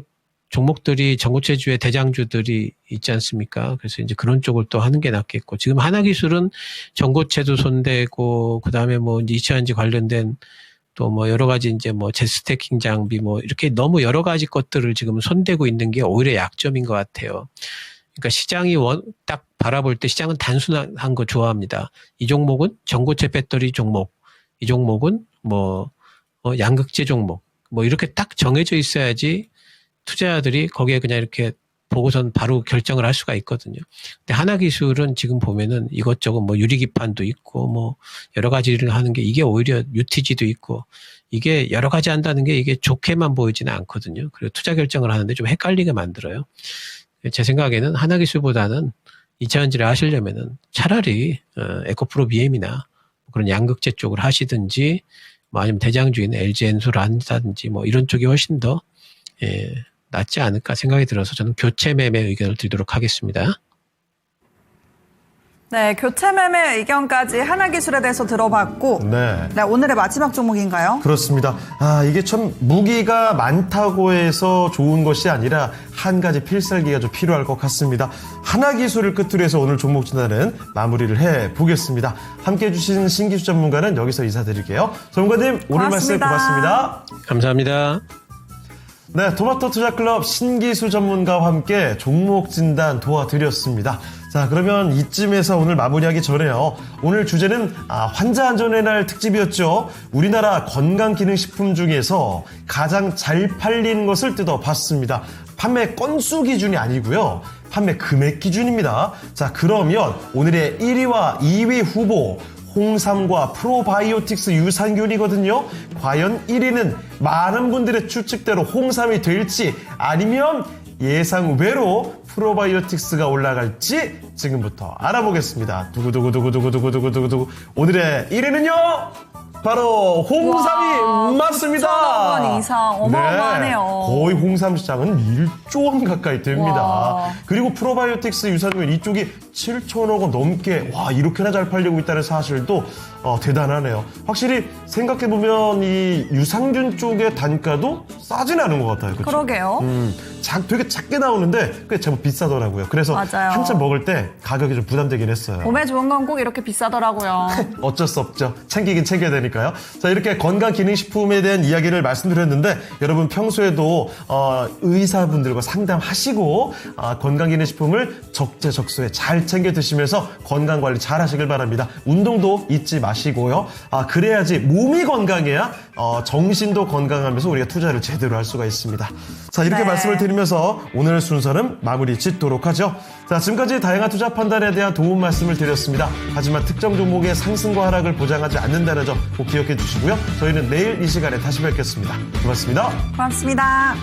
종목들이 전고체주의 대장주들이 있지 않습니까? 그래서 이제 그런 쪽을 또 하는 게 낫겠고, 지금 하나기술은 전고체도 손대고, 그 다음에 뭐 이제 2차전지 관련된 또 뭐 여러 가지 이제 뭐 제스태킹 장비 뭐 이렇게 너무 여러 가지 것들을 지금 손대고 있는 게 오히려 약점인 것 같아요. 그러니까 시장이 딱 바라볼 때 시장은 단순한 거 좋아합니다. 이 종목은 전고체 배터리 종목, 이 종목은 뭐 양극재 종목, 뭐 이렇게 딱 정해져 있어야지 투자자들이 거기에 그냥 이렇게 보고선 바로 결정을 할 수가 있거든요. 근데 하나기술은 지금 보면은 이것저것 뭐 유리기판도 있고 뭐 여러 가지를 하는 게 이게 오히려 UTG도 있고 이게 여러 가지 한다는 게 이게 좋게만 보이지는 않거든요. 그리고 투자 결정을 하는데 좀 헷갈리게 만들어요. 제 생각에는 하나기술보다는 2차전지를 하시려면은 차라리 에코프로 BM이나 그런 양극재 쪽을 하시든지 뭐 아니면 대장주인 LG엔솔을 한다든지 뭐 이런 쪽이 훨씬 더 낫지 않을까 생각이 들어서 저는 교체 매매 의견을 드리도록 하겠습니다. 네, 교체 매매 의견까지 하나기술에 대해서 들어봤고, 네. 오늘의 마지막 종목인가요? 그렇습니다. 이게 참 무기가 많다고 해서 좋은 것이 아니라 한 가지 필살기가 좀 필요할 것 같습니다. 하나기술을 끝으로 해서 오늘 종목 진단은 마무리를 해보겠습니다. 함께해 주신 신기술 전문가는 여기서 인사드릴게요. 전문가님, 오늘 말씀 고맙습니다. 감사합니다. 네, 토마토 투자클럽 신기수 전문가와 함께 종목 진단 도와드렸습니다. 자, 그러면 이쯤에서 오늘 마무리하기 전에요. 오늘 주제는 환자 안전의 날 특집이었죠. 우리나라 건강기능식품 중에서 가장 잘 팔린 것을 뜯어봤습니다. 판매 건수 기준이 아니고요. 판매 금액 기준입니다. 자, 그러면 오늘의 1위와 2위 후보 홍삼과 프로바이오틱스 유산균이거든요. 과연 1위는 많은 분들의 추측대로 홍삼이 될지 아니면 예상 외로 프로바이오틱스가 올라갈지 지금부터 알아보겠습니다. 두구두구두구두구두구두구두구. 오늘의 1위는요. 바로 홍삼이 맞습니다. 1,000원 이상 어마어마하네요. 네, 거의 홍삼 시장은 1조 원 가까이 됩니다. 와. 그리고 프로바이오틱스 유산균 이쪽이 7천억 원 넘게 이렇게나 잘 팔리고 있다는 사실도 대단하네요. 확실히 생각해보면 이 유산균 쪽의 단가도 싸진 않은 것 같아요. 그렇죠? 그러게요. 되게 작게 나오는데 꽤 제법 비싸더라고요. 그래서 맞아요. 한참 먹을 때 가격이 좀 부담되긴 했어요. 몸에 좋은 건 꼭 이렇게 비싸더라고요. 어쩔 수 없죠. 챙기긴 챙겨야 되니까요. 자, 이렇게 건강기능식품에 대한 이야기를 말씀드렸는데 여러분 평소에도 의사분들과 상담하시고 건강기능식품을 적재적소에 잘 챙겨 드시면서 건강관리 잘 하시길 바랍니다. 운동도 잊지 마시고요. 그래야지 몸이 건강해야 정신도 건강하면서 우리가 투자를 제대로 할 수가 있습니다. 자, 이렇게 네. 말씀을 드리면서 오늘 순서는 마무리 짓도록 하죠. 자, 지금까지 다양한 투자 판단에 대한 도움 말씀을 드렸습니다. 하지만 특정 종목의 상승과 하락을 보장하지 않는다는 점 꼭 기억해 주시고요. 저희는 내일 이 시간에 다시 뵙겠습니다. 고맙습니다. 고맙습니다.